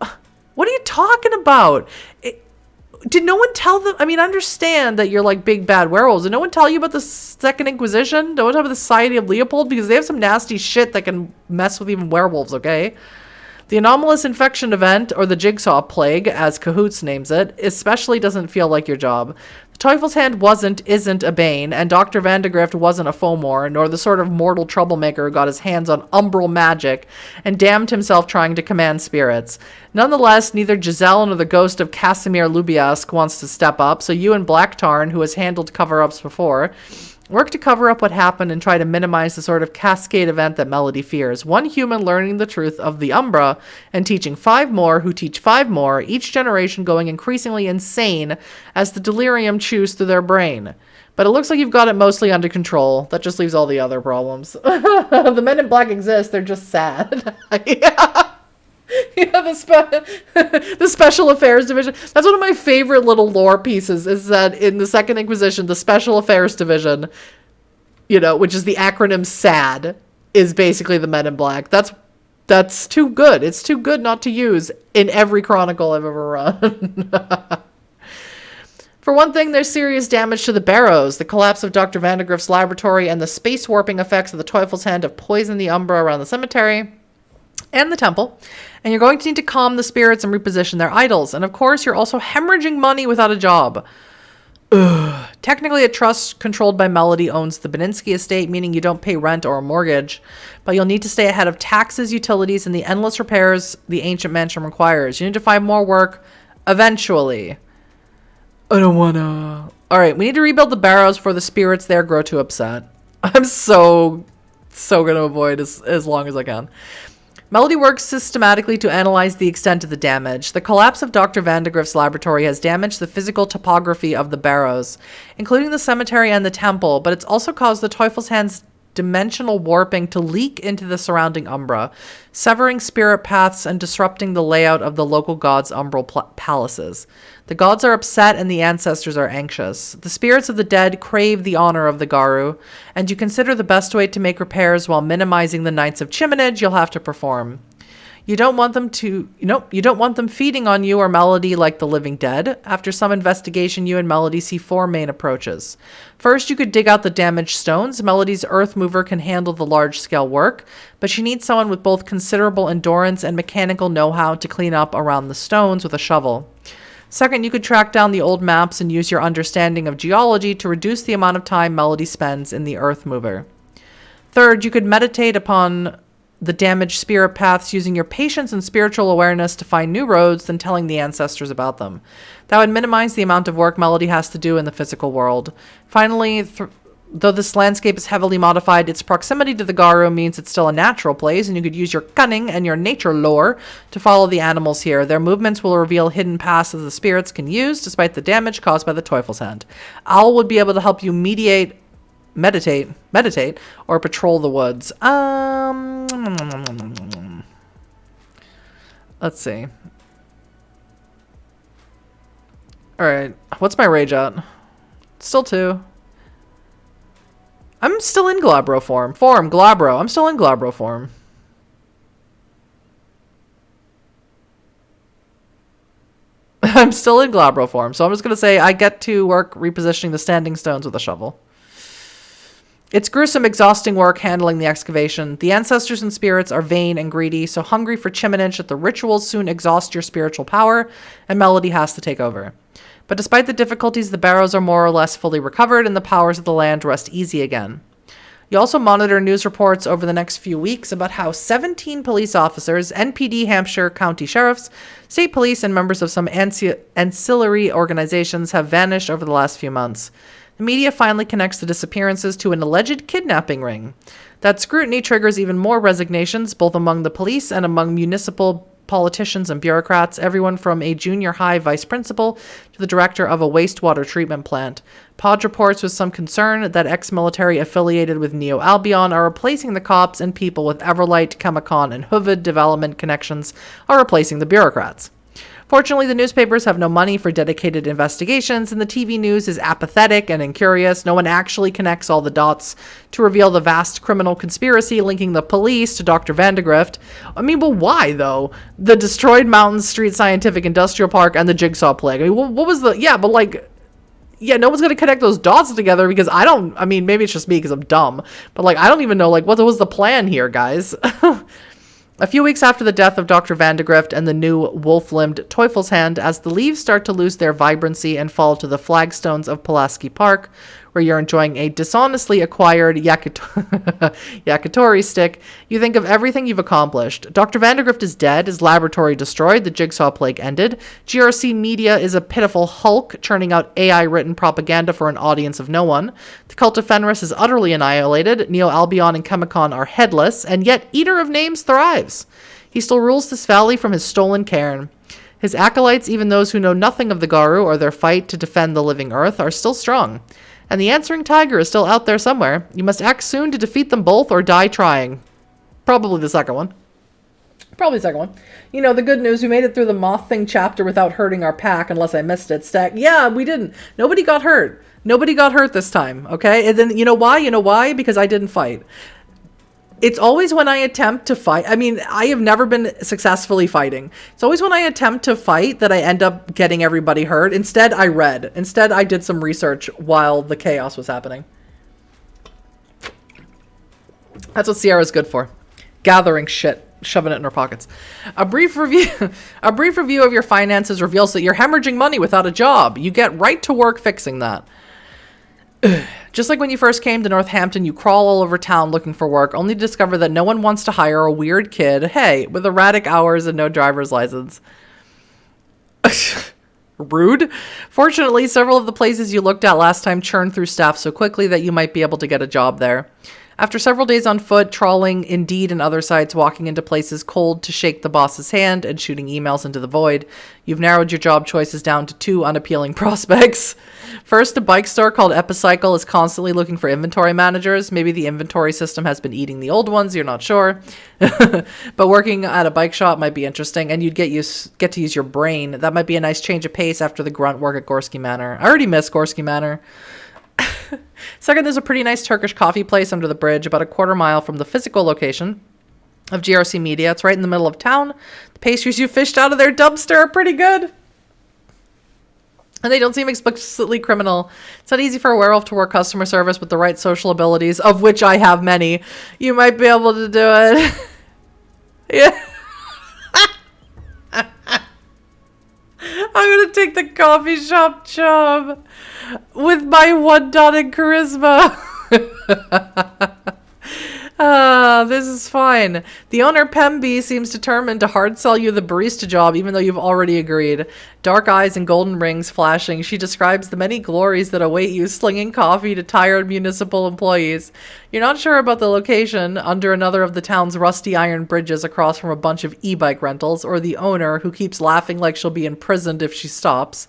what are you talking about? Did no one tell them? I mean, I understand that you're like big bad werewolves. Did no one tell you about the Second Inquisition? No one tell you about the Society of Leopold? Because they have some nasty shit that can mess with even werewolves, okay? The anomalous infection event, or the jigsaw plague, as Cahoots names it, especially doesn't feel like your job. The Teufel's hand isn't a bane, and Dr. Vandegrift wasn't a Fomor, nor the sort of mortal troublemaker who got his hands on umbral magic and damned himself trying to command spirits. Nonetheless, neither Giselle nor the ghost of Casimir Lubiask wants to step up, so you and Black Tarn, who has handled cover-ups before, work to cover up what happened and try to minimize the sort of cascade event that Melody fears. One human learning the truth of the Umbra and teaching 5 more who teach 5 more, each generation going increasingly insane as the delirium chews through their brain. But it looks like you've got it mostly under control. That just leaves all the other problems. The men in black exist, they're just sad. Yeah. Yeah, the Special Affairs Division. That's one of my favorite little lore pieces, is that in the Second Inquisition, the Special Affairs Division, which is the acronym SAD, is basically the Men in Black. That's too good. It's too good not to use in every chronicle I've ever run. For one thing, there's serious damage to the barrows. The collapse of Dr. Vandegrift's laboratory and the space warping effects of the Teufel's Hand have poisoned the Umbra around the cemetery and the temple, and you're going to need to calm the spirits and reposition their idols. And of course, you're also hemorrhaging money without a job. Ugh. Technically, a trust controlled by Melody owns the Beninsky estate, meaning you don't pay rent or a mortgage, but you'll need to stay ahead of taxes, utilities, and the endless repairs the ancient mansion requires. You need to find more work eventually. I don't wanna. All right, we need to rebuild the barrows before the spirits there grow too upset. I'm so gonna avoid as long as I can. Melody works systematically to analyze the extent of the damage. The collapse of Dr. Vandegrift's laboratory has damaged the physical topography of the barrows, including the cemetery and the temple, but it's also caused the Teufel's Hand's dimensional warping to leak into the surrounding Umbra, severing spirit paths and disrupting the layout of the local gods' umbral palaces. The gods are upset and the ancestors are anxious. The spirits of the dead crave the honor of the Garu, and you consider the best way to make repairs while minimizing the nights of chiminage you'll have to perform. You don't want them feeding on you or Melody like the living dead. After some investigation, you and Melody see 4 main approaches. First, you could dig out the damaged stones. Melody's earth mover can handle the large-scale work, but she needs someone with both considerable endurance and mechanical know-how to clean up around the stones with a shovel. Second, you could track down the old maps and use your understanding of geology to reduce the amount of time Melody spends in the earth mover. Third, you could meditate upon the damaged spirit paths using your patience and spiritual awareness to find new roads than telling the ancestors about them. That would minimize the amount of work Melody has to do in the physical world. Finally, though this landscape is heavily modified, its proximity to the Garu means it's still a natural place, and you could use your cunning and your nature lore to follow the animals here. Their movements will reveal hidden paths that the spirits can use, despite the damage caused by the Teufel's Hand. Owl would be able to help you meditate, or patrol the woods. Let's see. Alright, what's my rage at? Still 2. I'm still in Glabro form. Glabro. I'm still in Glabro form. I'm still in Glabro form, so I'm just going to say I get to work repositioning the standing stones with a shovel. It's gruesome, exhausting work handling the excavation. The ancestors and spirits are vain and greedy, so hungry for chiminage that the rituals soon exhaust your spiritual power, and Melody has to take over. But despite the difficulties, the barrows are more or less fully recovered, and the powers of the land rest easy again. You also monitor news reports over the next few weeks about how 17 police officers, NPD Hampshire County Sheriffs, state police, and members of some ancillary organizations have vanished over the last few months. The media finally connects the disappearances to an alleged kidnapping ring. That scrutiny triggers even more resignations, both among the police and among municipal politicians and bureaucrats, everyone from a junior high vice principal to the director of a wastewater treatment plant. Podge reports with some concern that ex-military affiliated with Neo Albion are replacing the cops, and people with Everlight, Chemicon, and Hovid development connections are replacing the bureaucrats. Fortunately, the newspapers have no money for dedicated investigations, and the TV news is apathetic and incurious. No one actually connects all the dots to reveal the vast criminal conspiracy linking the police to Dr. Vandegrift. I mean, but why, though? The destroyed Mountain Street Scientific Industrial Park and the Jigsaw Plague. I mean, what was the... Yeah, but like... Yeah, no one's going to connect those dots together because I don't... I mean, maybe it's just me because I'm dumb. But like, I don't even know, like, what was the plan here, guys? A few weeks after the death of Dr. Vandegrift and the new wolf-limbed Teufelshand, as the leaves start to lose their vibrancy and fall to the flagstones of Pulaski Park, where you're enjoying a dishonestly acquired yakitori stick, you think of everything you've accomplished. Dr. Vandegrift is dead, his laboratory destroyed, the jigsaw plague ended. GRC Media is a pitiful hulk, churning out AI-written propaganda for an audience of no one. The cult of Fenris is utterly annihilated, Neo Albion and Chemicon are headless, and yet Eater of Names thrives. He still rules this valley from his stolen cairn. His acolytes, even those who know nothing of the Garou or their fight to defend the living earth, are still strong. And the answering tiger is still out there somewhere. You must act soon to defeat them both or die trying. Probably the second one. You know, the good news, we made it through the moth thing chapter without hurting our pack, unless I missed it. Stack. Yeah, we didn't. Nobody got hurt. Nobody got hurt this time, okay? And then, you know why? Because I didn't fight. It's always when I attempt to fight. I mean, I have never been successfully fighting. It's always when I attempt to fight that I end up getting everybody hurt. Instead, I read. Instead, I did some research while the chaos was happening. That's what Sierra's good for. Gathering shit, shoving it in her pockets. A brief review of your finances reveals that you're hemorrhaging money without a job. You get right to work fixing that. Just like when you first came to Northampton, you crawl all over town looking for work, only to discover that no one wants to hire a weird kid, hey, with erratic hours and no driver's license. Rude. Fortunately, several of the places you looked at last time churned through staff so quickly that you might be able to get a job there. After several days on foot, trawling Indeed and other sites, walking into places cold to shake the boss's hand, and shooting emails into the void, you've narrowed your job choices down to 2 unappealing prospects. First, a bike store called Epicycle is constantly looking for inventory managers. Maybe the inventory system has been eating the old ones, you're not sure. But working at a bike shop might be interesting, and you'd get to use your brain. That might be a nice change of pace after the grunt work at Gorski Manor. I already miss Gorski Manor. Second, there's a pretty nice Turkish coffee place under the bridge, about a quarter mile from the physical location of GRC Media. It's right in the middle of town. The pastries you fished out of their dumpster are pretty good. And they don't seem explicitly criminal. It's not easy for a werewolf to work customer service with the right social abilities, of which I have many. You might be able to do it. Yeah. I'm going to take the coffee shop job with my 1 dot in charisma. This is fine. The owner, Pemby, seems determined to hard sell you the barista job, even though you've already agreed. Dark eyes and golden rings flashing, she describes the many glories that await you, slinging coffee to tired municipal employees. You're not sure about the location, under another of the town's rusty iron bridges across from a bunch of e-bike rentals, or the owner, who keeps laughing like she'll be imprisoned if she stops.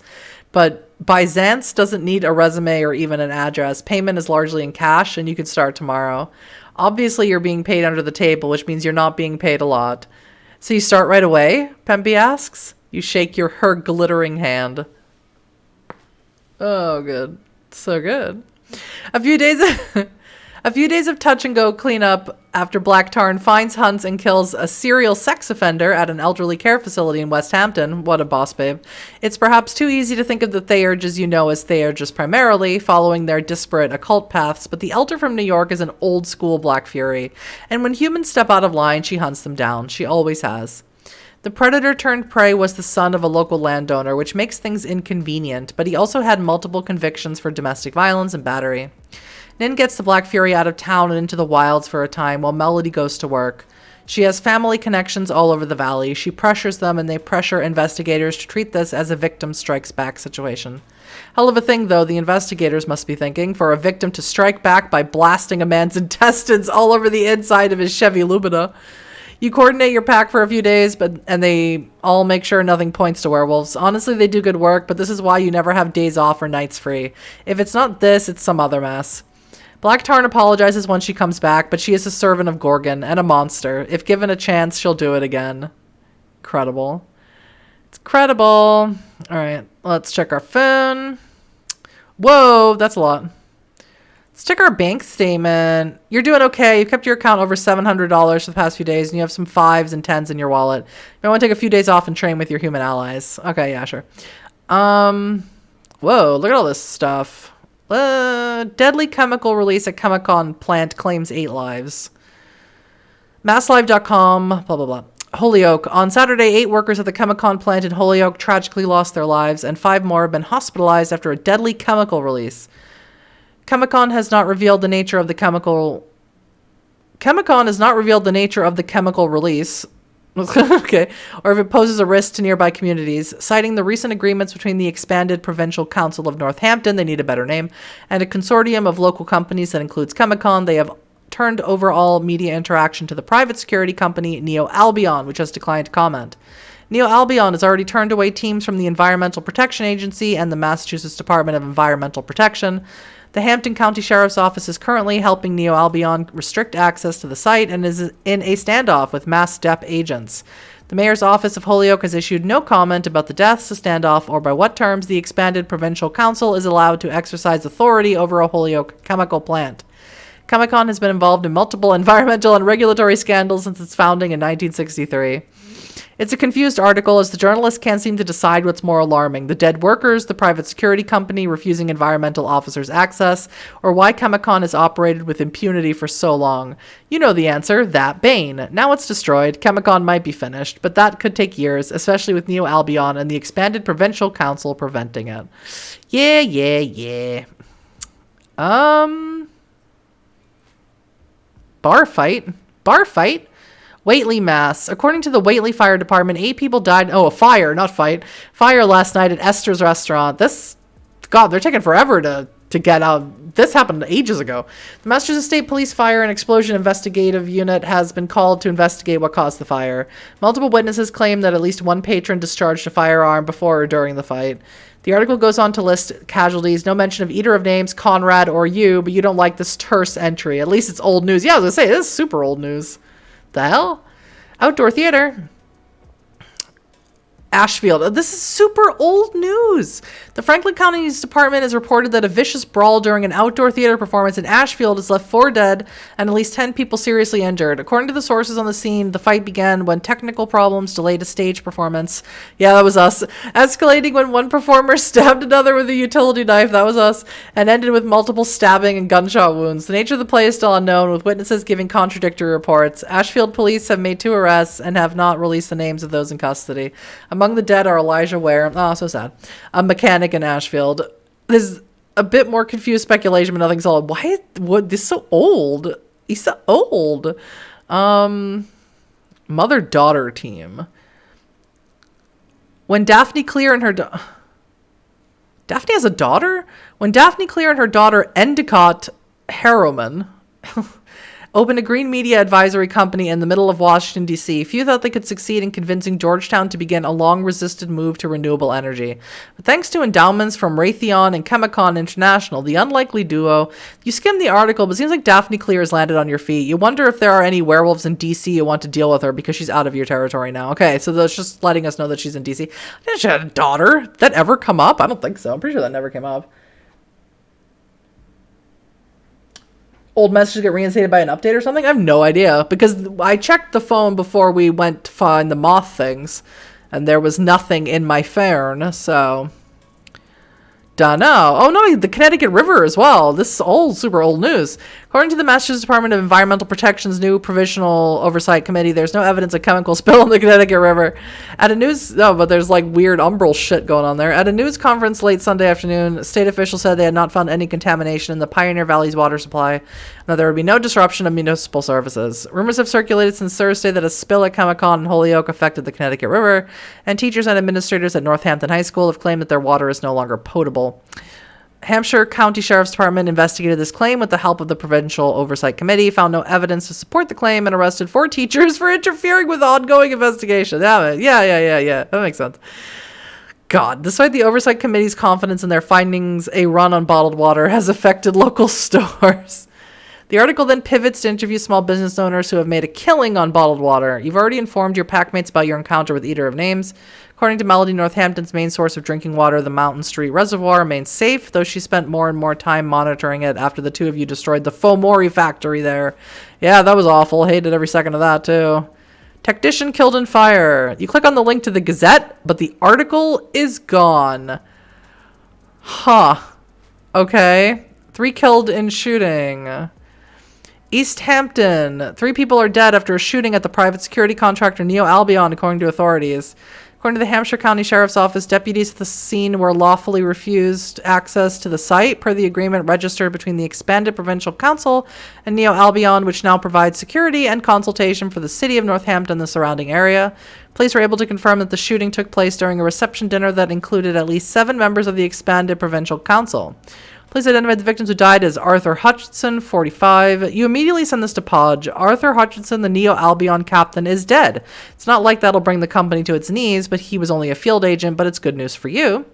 But Byzance doesn't need a resume or even an address. Payment is largely in cash, and you can start tomorrow. Obviously, you're being paid under the table, which means you're not being paid a lot. So you start right away? Pemby asks. You shake her glittering hand. Oh, good. So good. A few days of touch and go cleanup after Black Tarn finds, hunts, and kills a serial sex offender at an elderly care facility in West Hampton. What a boss babe. It's perhaps too easy to think of the Theurges you know as Theurges primarily, following their disparate occult paths, but the elder from New York is an old school Black Fury, and when humans step out of line, she hunts them down. She always has. The predator turned prey was the son of a local landowner, which makes things inconvenient, but he also had multiple convictions for domestic violence and battery. Nin gets the Black Fury out of town and into the wilds for a time while Melody goes to work. She has family connections all over the valley. She pressures them and they pressure investigators to treat this as a victim strikes back situation. Hell of a thing, though, the investigators must be thinking, for a victim to strike back by blasting a man's intestines all over the inside of his Chevy Lumina. You coordinate your pack for a few days, and they all make sure nothing points to werewolves. Honestly, they do good work, but this is why you never have days off or nights free. If it's not this, it's some other mess. Black Tarn apologizes when she comes back, but she is a servant of Gorgon and a monster. If given a chance, she'll do it again. Credible. It's credible. All right, let's check our phone. Whoa, that's a lot. Let's check our bank statement. You're doing okay. You've kept your account over $700 for the past few days, and you have some 5s and 10s in your wallet. You might want to take a few days off and train with your human allies. Okay, yeah, sure. Whoa, look at all this stuff. Deadly chemical release at Chemicon plant claims 8 lives. MassLive.com, blah, blah, blah. Holyoke. On Saturday, 8 workers at the Chemicon plant in Holyoke tragically lost their lives, and 5 more have been hospitalized after a deadly chemical release. Chemicon has not revealed the nature of the chemical release. Okay, or if it poses a risk to nearby communities, citing the recent agreements between the expanded Provincial Council of Northampton, they need a better name, and a consortium of local companies that includes Chemicon. They have turned over all media interaction to the private security company Neo Albion, which has declined to comment. Neo Albion has already turned away teams from the Environmental Protection Agency and the Massachusetts Department of Environmental Protection. The Hampton County Sheriff's Office is currently helping Neo Albion restrict access to the site and is in a standoff with Mass DEP agents. The Mayor's Office of Holyoke has issued no comment about the deaths, the standoff, or by what terms the expanded Provincial Council is allowed to exercise authority over a Holyoke chemical plant. Chemicon has been involved in multiple environmental and regulatory scandals since its founding in 1963. It's a confused article as the journalists can't seem to decide what's more alarming, the dead workers, the private security company refusing environmental officers access, or why Chemicon has operated with impunity for so long. You know the answer, that Bane. Now it's destroyed, Chemicon might be finished, but that could take years, especially with Neo Albion and the expanded Provincial Council preventing it. Yeah. Bar fight? Whately, Mass. According to the Whately Fire Department, 8 people died. Oh, a fire, not fight. Fire last night at Esther's restaurant. God, they're taking forever to get out. This happened ages ago. The Massachusetts State Police Fire and Explosion Investigative Unit has been called to investigate what caused the fire. Multiple witnesses claim that at least one patron discharged a firearm before or during the fight. The article goes on to list casualties. No mention of either of names, Conrad or you, but you don't like this terse entry. At least it's old news. Yeah, I was going to say, this is super old news. The hell? Outdoor theater. Ashfield. This is super old news. The Franklin County's department has reported that a vicious brawl during an outdoor theater performance in Ashfield has left 4 dead and at least 10 people seriously injured. According to the sources on the scene, the fight began when technical problems delayed a stage performance. Yeah, that was us. Escalating when one performer stabbed another with a utility knife. That was us. And ended with multiple stabbing and gunshot wounds. The nature of the play is still unknown, with witnesses giving contradictory reports. Ashfield police have made 2 arrests and have not released the names of those in custody. Among the dead are Elijah Ware, oh, so sad, a mechanic in Ashfield. There's a bit more confused speculation, but nothing's solid. Why? What? This is so old. He's so old. Mother-daughter team. When Daphne Clear and her Daphne has a daughter? When Daphne Clear and her daughter Endicott Harriman opened a green media advisory company in the middle of Washington, D.C., few thought they could succeed in convincing Georgetown to begin a long-resisted move to renewable energy. But thanks to endowments from Raytheon and Chemicon International, the unlikely duo, you skim the article, but it seems like Daphne Clear has landed on your feet. You wonder if there are any werewolves in D.C. who want to deal with her because she's out of your territory now. Okay, so that's just letting us know that she's in D.C. I didn't she had a daughter. Did that ever come up? I don't think so. I'm pretty sure that never came up. Old messages get reinstated by an update or something? I have no idea, because I checked the phone before we went to find the moth things, and there was nothing in my cairn, so dunno. Oh no, the Connecticut River as well. This is old, super old news. According to the Massachusetts Department of Environmental Protection's new Provisional Oversight Committee, there's no evidence of chemical spill in the Connecticut River. But there's like weird umbral shit going on there. At a news conference late Sunday afternoon, state officials said they had not found any contamination in the Pioneer Valley's water supply, and that there would be no disruption of municipal services. Rumors have circulated since Thursday that a spill at Chemicon in Holyoke affected the Connecticut River, and teachers and administrators at Northampton High School have claimed that their water is no longer potable. Hampshire County Sheriff's Department investigated this claim with the help of the Provincial Oversight Committee, found no evidence to support the claim, and arrested 4 teachers for interfering with ongoing investigation. Yeah. That makes sense. God, despite the Oversight Committee's confidence in their findings, a run on bottled water has affected local stores. The article then pivots to interview small business owners who have made a killing on bottled water. You've already informed your packmates about your encounter with Eater of Names. According to Melody, Northampton's main source of drinking water, the Mountain Street Reservoir, remains safe, though she spent more and more time monitoring it after the 2 of you destroyed the Fomori factory there. Yeah, that was awful. Hated every second of that, too. Technician killed in fire. You click on the link to the Gazette, but the article is gone. Huh. Okay. 3 killed in shooting. East Hampton. 3 people are dead after a shooting at the private security contractor Neo Albion, according to authorities. According to the Hampshire County Sheriff's Office, deputies at the scene were lawfully refused access to the site per the agreement registered between the expanded provincial council and Neo Albion, which now provides security and consultation for the city of Northampton and the surrounding area. Police were able to confirm that the shooting took place during a reception dinner that included at least 7 members of the expanded provincial council. Police identified the victims who died as Arthur Hutchinson, 45. You immediately send this to Podge. Arthur Hutchinson, the Neo Albion captain, is dead. It's not like that'll bring the company to its knees, but he was only a field agent, but it's good news for you.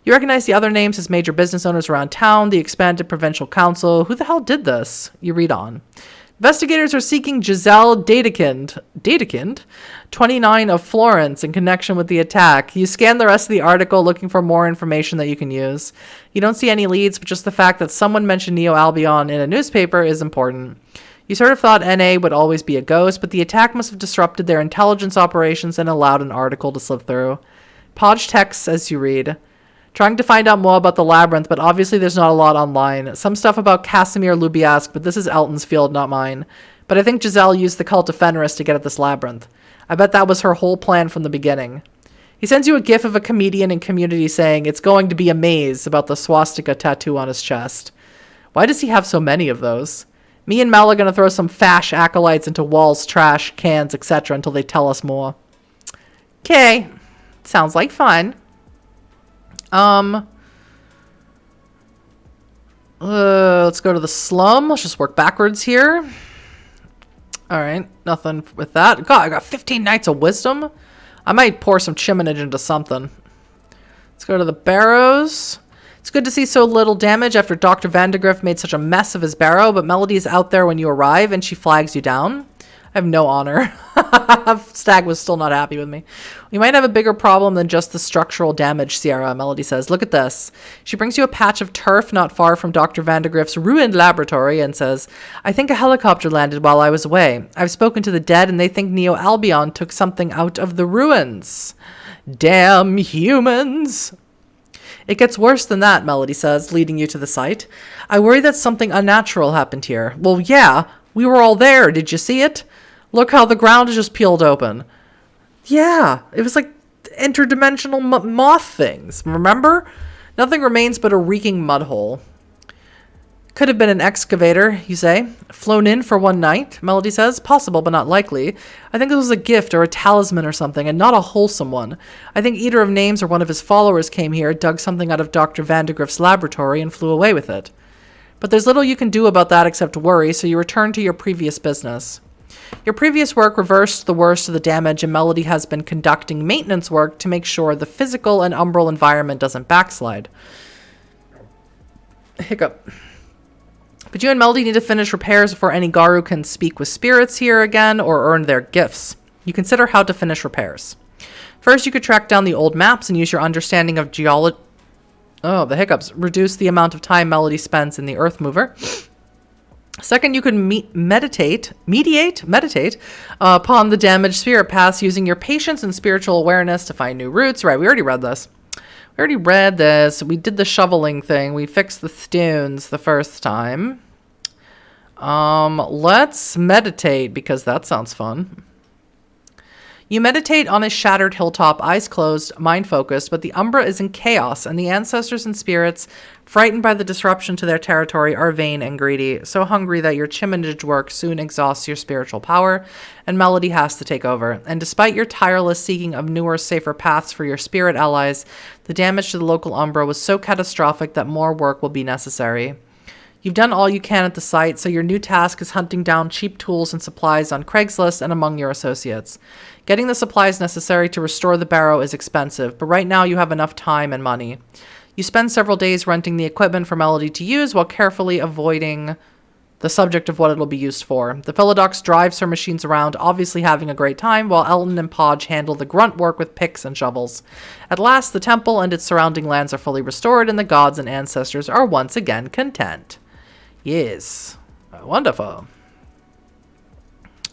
You recognize the other names as major business owners around town, the expanded provincial council. Who the hell did this? You read on. Investigators are seeking Giselle Dadekind, 29, of Florence, in connection with the attack. You scan the rest of the article looking for more information that you can use. You don't see any leads, but just the fact that someone mentioned Neo Albion in a newspaper is important. You sort of thought NA would always be a ghost, but the attack must have disrupted their intelligence operations and allowed an article to slip through. Podge texts as you read. Trying to find out more about the labyrinth, but obviously there's not a lot online. Some stuff about Casimir Lubiask, but this is Elton's field, not mine. But I think Giselle used the cult of Fenris to get at this labyrinth. I bet that was her whole plan from the beginning. He sends you a gif of a comedian in Community saying, "It's going to be a maze," about the swastika tattoo on his chest. Why does he have so many of those? Me and Mel are going to throw some fash acolytes into walls, trash, cans, etc. until they tell us more. Okay. Sounds like fun. Let's go to the slum. Let's just work backwards here. All right, nothing with that. God, I got 15 nights of wisdom. I might pour some chiminage into something. Let's go to the barrows. It's good to see so little damage after Dr. Vandegrift made such a mess of his barrow, but Melody is out there when you arrive and she flags you down. I have no honor. Stag was still not happy with me. We might have a bigger problem than just the structural damage, Sierra, Melody says. Look at this. She brings you a patch of turf not far from Dr. Vandegrift's ruined laboratory and says, I think a helicopter landed while I was away. I've spoken to the dead and they think Neo Albion took something out of the ruins. Damn humans. It gets worse than that, Melody says, leading you to the site. I worry that something unnatural happened here. Well, yeah, we were all there. Did you see it? Look how the ground is just peeled open. Yeah, it was like interdimensional moth things, remember? Nothing remains but a reeking mud hole. Could have been an excavator, you say. Flown in for one night, Melody says. Possible, but not likely. I think it was a gift or a talisman or something, and not a wholesome one. I think either of Names or one of his followers came here, dug something out of Dr. Vandegrift's laboratory, and flew away with it. But there's little you can do about that except worry, so you return to your previous business. Your previous work reversed the worst of the damage, and Melody has been conducting maintenance work to make sure the physical and umbral environment doesn't backslide. Hiccup. But you and Melody need to finish repairs before any Garu can speak with spirits here again or earn their gifts. You consider how to finish repairs. First, you could track down the old maps and use your understanding of geology. Oh, the hiccups. Reduce the amount of time Melody spends in the Earth Mover. Second, you could meditate upon the damaged spirit paths using your patience and spiritual awareness to find new routes. Right, we already read this. We did the shoveling thing. We fixed the stones the first time. Let's meditate because that sounds fun. You meditate on a shattered hilltop, eyes closed, mind focused, but the Umbra is in chaos, and the ancestors and spirits, frightened by the disruption to their territory, are vain and greedy, so hungry that your chiminage work soon exhausts your spiritual power, and Melody has to take over. And despite your tireless seeking of newer, safer paths for your spirit allies, the damage to the local Umbra was so catastrophic that more work will be necessary. You've done all you can at the site, so your new task is hunting down cheap tools and supplies on Craigslist and among your associates. Getting the supplies necessary to restore the barrow is expensive, but right now you have enough time and money. You spend several days renting the equipment for Melody to use while carefully avoiding the subject of what it'll be used for. The Philodox drives her machines around, obviously having a great time, while Elton and Podge handle the grunt work with picks and shovels. At last, the temple and its surrounding lands are fully restored, and the gods and ancestors are once again content. Yes. Wonderful.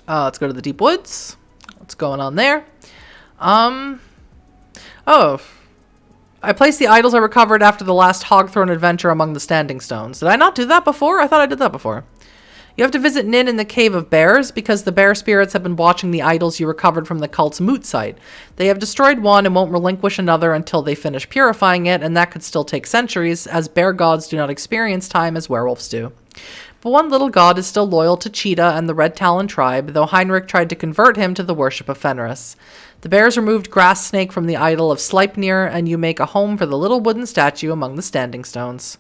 Let's go to the deep woods. What's going on there? Oh. I placed the idols I recovered after the last Hogthorn adventure among the standing stones. Did I not do that before? I thought I did that before. You have to visit Nin in the Cave of Bears because the bear spirits have been watching the idols you recovered from the cult's moot site. They have destroyed one and won't relinquish another until they finish purifying it, and that could still take centuries, as bear gods do not experience time as werewolves do. But one little god is still loyal to Cheetah and the Red Talon tribe, though Heinrich tried to convert him to the worship of Fenris. The bears removed Grass Snake from the idol of Sleipnir, and you make a home for the little wooden statue among the standing stones.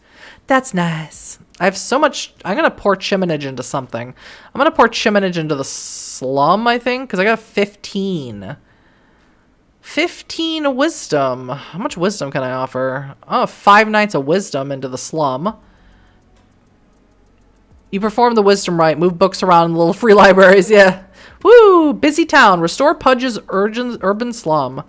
That's nice. I have so much. I'm going to pour Chiminage into something. I'm going to pour Chiminage into the slum, I think, because I got 15. 15 wisdom. How much wisdom can I offer? Oh, 5 nights of wisdom into the slum. You perform the wisdom rite, move books around in the little free libraries, yeah. Woo! Busy town. Restore Pudge's urban slum.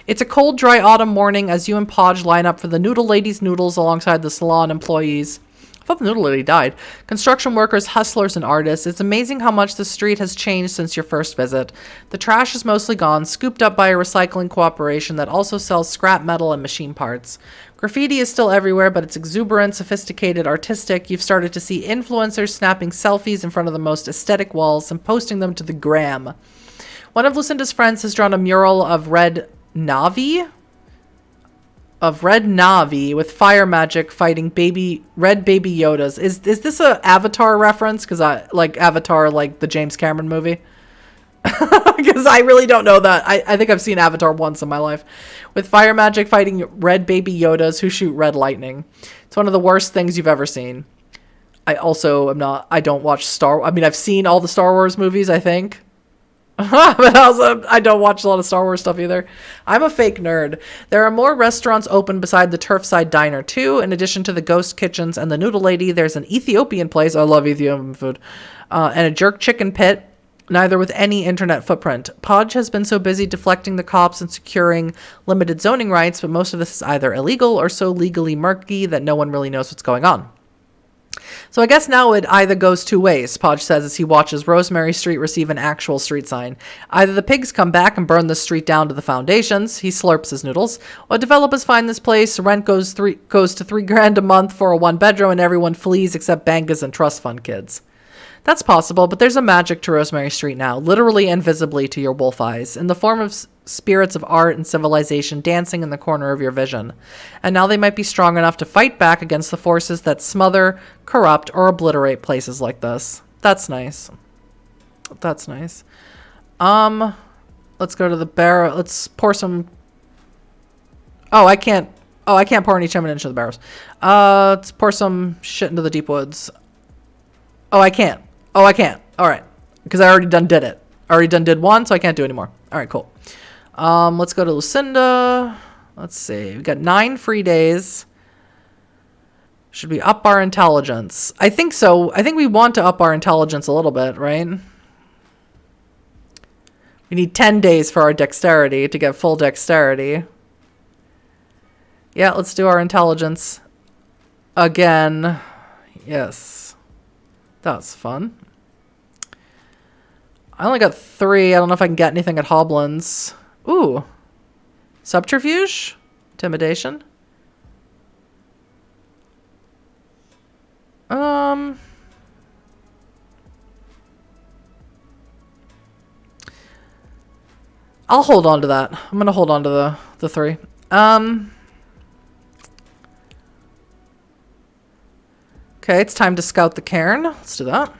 It's a cold, dry autumn morning as you and Podge line up for the Noodle Lady's noodles alongside the salon employees. I thought the Noodle Lady died. Construction workers, hustlers, and artists. It's amazing how much the street has changed since your first visit. The trash is mostly gone, scooped up by a recycling cooperation that also sells scrap metal and machine parts. Graffiti is still everywhere, but it's exuberant, sophisticated, artistic. You've started to see influencers snapping selfies in front of the most aesthetic walls and posting them to the gram. One of Lucinda's friends has drawn a mural of red Navi with fire magic fighting red baby Yodas. Is this a Avatar reference? Because I like Avatar, like the James Cameron movie. Because I really don't know that. I think I've seen Avatar once in my life. With fire magic fighting red baby Yodas who shoot red lightning. It's one of the worst things you've ever seen. I don't watch I've seen all the Star Wars movies, I think. But also, I don't watch a lot of Star Wars stuff either. I'm a fake nerd. There are more restaurants open beside the Turfside Diner too. In addition to the Ghost Kitchens and the Noodle Lady, there's an Ethiopian place. I love Ethiopian food. And a jerk chicken pit, neither with any internet footprint. Podge has been so busy deflecting the cops and securing limited zoning rights, but most of this is either illegal or so legally murky that no one really knows what's going on. So I guess now it either goes two ways, Podge says as he watches Rosemary Street receive an actual street sign. Either the pigs come back and burn the street down to the foundations, he slurps his noodles, or developers find this place, rent goes to $3,000 a month for a one-bedroom, and everyone flees except bankers and trust fund kids. That's possible, but there's a magic to Rosemary Street now, literally and visibly to your wolf eyes, in the form of spirits of art and civilization dancing in the corner of your vision. And now they might be strong enough to fight back against the forces that smother, corrupt, or obliterate places like this. That's nice. That's nice. Let's go to the barrow. Let's pour some... I can't pour any Chiminage into the barrows. Let's pour some shit into the deep woods. I can't. All right. Because I already did it. I already did one, so I can't do anymore. All right, cool. Let's go to Lucinda. Let's see. We've got 9 free days. Should we up our intelligence? I think so. I think we want to up our intelligence a little bit, right? We need 10 days for our dexterity to get full dexterity. Yeah, let's do our intelligence again. Yes. That's fun. I only got 3. I don't know if I can get anything at Hoblin's. Ooh. Subterfuge? Intimidation? I'll hold on to that. I'm going to hold on to the 3. Okay, it's time to scout the cairn. Let's do that.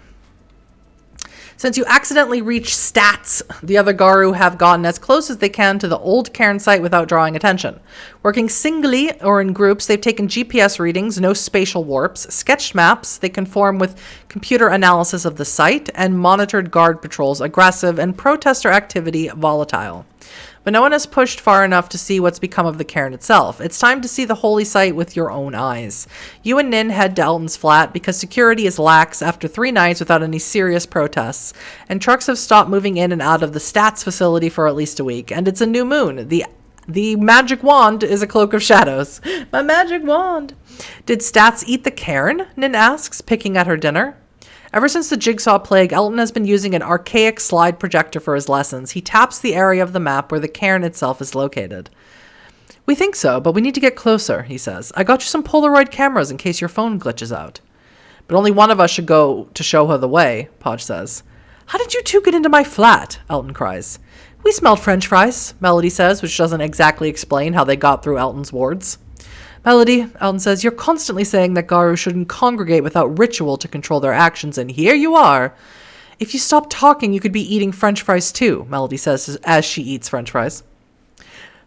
Since you accidentally reach stats, the other Garu have gotten as close as they can to the old cairn site without drawing attention. Working singly or in groups, they've taken GPS readings, no spatial warps, sketched maps, they conform with computer analysis of the site, and monitored guard patrols, aggressive, and protester activity, volatile. But no one has pushed far enough to see what's become of the cairn itself. It's time to see the holy site with your own eyes. You and Nin head to Elton's flat because security is lax after 3 nights without any serious protests, and trucks have stopped moving in and out of the stats facility for at least a week. And it's a new moon. The magic wand is a cloak of shadows. My magic wand. Did Stats eat the cairn? Nin asks, picking at her dinner. Ever since the Jigsaw Plague, Elton has been using an archaic slide projector for his lessons. He taps the area of the map where the cairn itself is located. We think so, but we need to get closer, he says. I got you some Polaroid cameras in case your phone glitches out. But only one of us should go to show her the way, Podge says. How did you two get into my flat? Elton cries. We smelled French fries, Melody says, which doesn't exactly explain how they got through Elton's wards. Melody, Elton says, you're constantly saying that Garou shouldn't congregate without ritual to control their actions, and here you are. If you stop talking, you could be eating French fries too, Melody says as she eats French fries.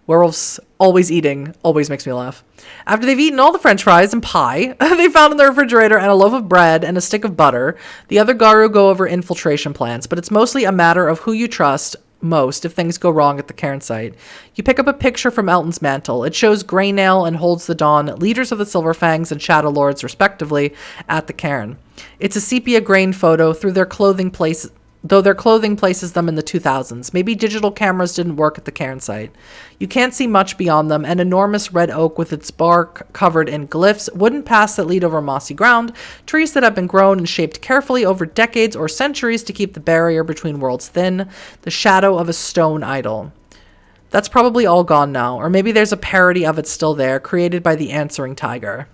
Werewolves always eating always makes me laugh. After they've eaten all the French fries and pie they found in the refrigerator and a loaf of bread and a stick of butter, the other Garou go over infiltration plans, but it's mostly a matter of who you trust most if things go wrong at the cairn site. You pick up a picture from Elton's mantle. It shows Greynail and Holds the Dawn, leaders of the Silverfangs and Shadow Lords respectively, at the cairn. It's a sepia grain photo though their clothing places them in the 2000s. Maybe digital cameras didn't work at the cairn site. You can't see much beyond them. An enormous red oak with its bark covered in glyphs, wooden paths that lead over mossy ground, trees that have been grown and shaped carefully over decades or centuries to keep the barrier between worlds thin, the shadow of a stone idol. That's probably all gone now, or maybe there's a parody of it still there, created by the answering tiger.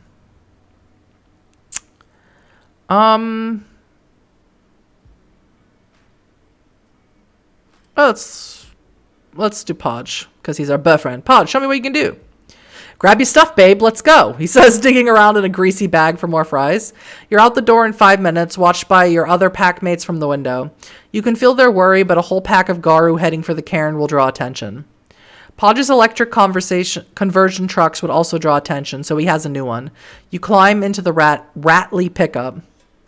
Let's do Podge, because he's our boyfriend. Podge, show me what you can do. Grab your stuff, babe. Let's go, he says, digging around in a greasy bag for more fries. You're out the door in 5 minutes, watched by your other pack mates from the window. You can feel their worry, but a whole pack of Garou heading for the cairn will draw attention. Podge's electric conversion trucks would also draw attention, so he has a new one. You climb into the Ratley pickup.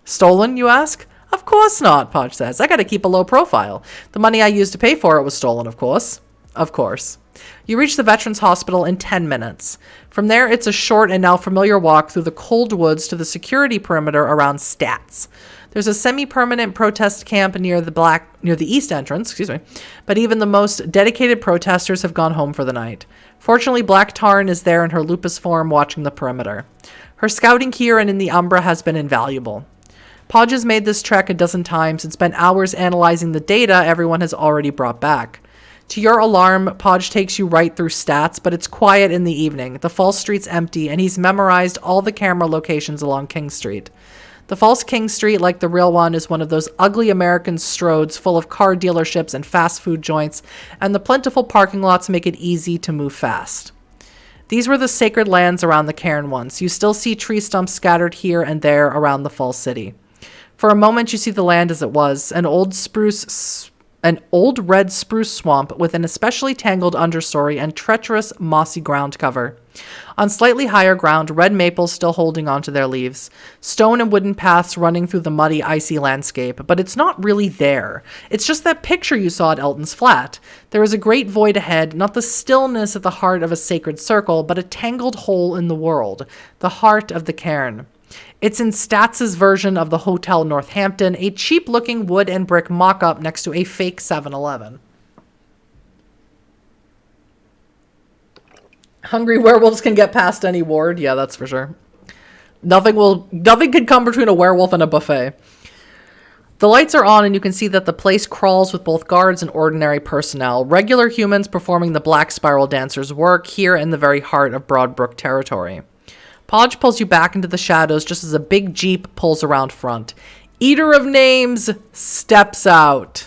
Stolen, you ask? Of course not, Podge says. I gotta keep a low profile. The money I used to pay for it was stolen, of course. Of course. You reach the Veterans Hospital in 10 minutes. From there, it's a short and now familiar walk through the cold woods to the security perimeter around Stats. There's a semi-permanent protest camp near the east entrance, but even the most dedicated protesters have gone home for the night. Fortunately, Black Tarn is there in her lupus form watching the perimeter. Her scouting here and in the Umbra has been invaluable. Podge has made this trek a dozen times and spent hours analyzing the data everyone has already brought back. To your alarm, Podge takes you right through Stats, but it's quiet in the evening. The false street's empty, and he's memorized all the camera locations along King Street. The false King Street, like the real one, is one of those ugly American stroads full of car dealerships and fast food joints, and the plentiful parking lots make it easy to move fast. These were the sacred lands around the cairn once. You still see tree stumps scattered here and there around the false city. For a moment, you see the land as it was, an old red spruce swamp with an especially tangled understory and treacherous mossy ground cover. On slightly higher ground, red maples still holding onto their leaves. Stone and wooden paths running through the muddy, icy landscape, but it's not really there. It's just that picture you saw at Elton's flat. There is a great void ahead, not the stillness at the heart of a sacred circle, but a tangled hole in the world, the heart of the cairn. It's in Stats' version of the Hotel Northampton, a cheap-looking wood and brick mock-up next to a fake 7-Eleven. Hungry werewolves can get past any ward. Yeah, that's for sure. Nothing can come between a werewolf and a buffet. The lights are on and you can see that the place crawls with both guards and ordinary personnel. Regular humans performing the Black Spiral Dancers' work here in the very heart of Broadbrook territory. Podge pulls you back into the shadows just as a big jeep pulls around front. Eater of Names steps out.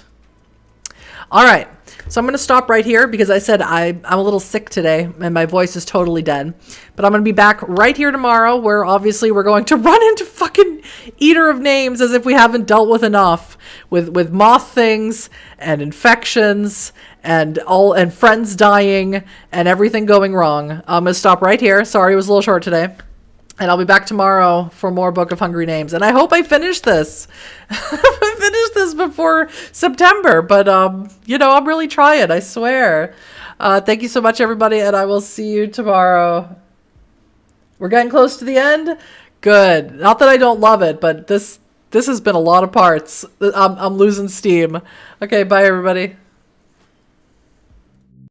All right, so I'm going to stop right here because I said I'm a little sick today and my voice is totally dead. But I'm going to be back right here tomorrow where obviously we're going to run into fucking Eater of Names as if we haven't dealt with enough with moth things and infections and friends dying and everything going wrong. I'm going to stop right here. Sorry, it was a little short today. And I'll be back tomorrow for more Book of Hungry Names. And I hope I finish this. I finish this before September. But, I'm really trying. I swear. Thank you so much, everybody. And I will see you tomorrow. We're getting close to the end. Good. Not that I don't love it, but this has been a lot of parts. I'm losing steam. Okay, bye, everybody.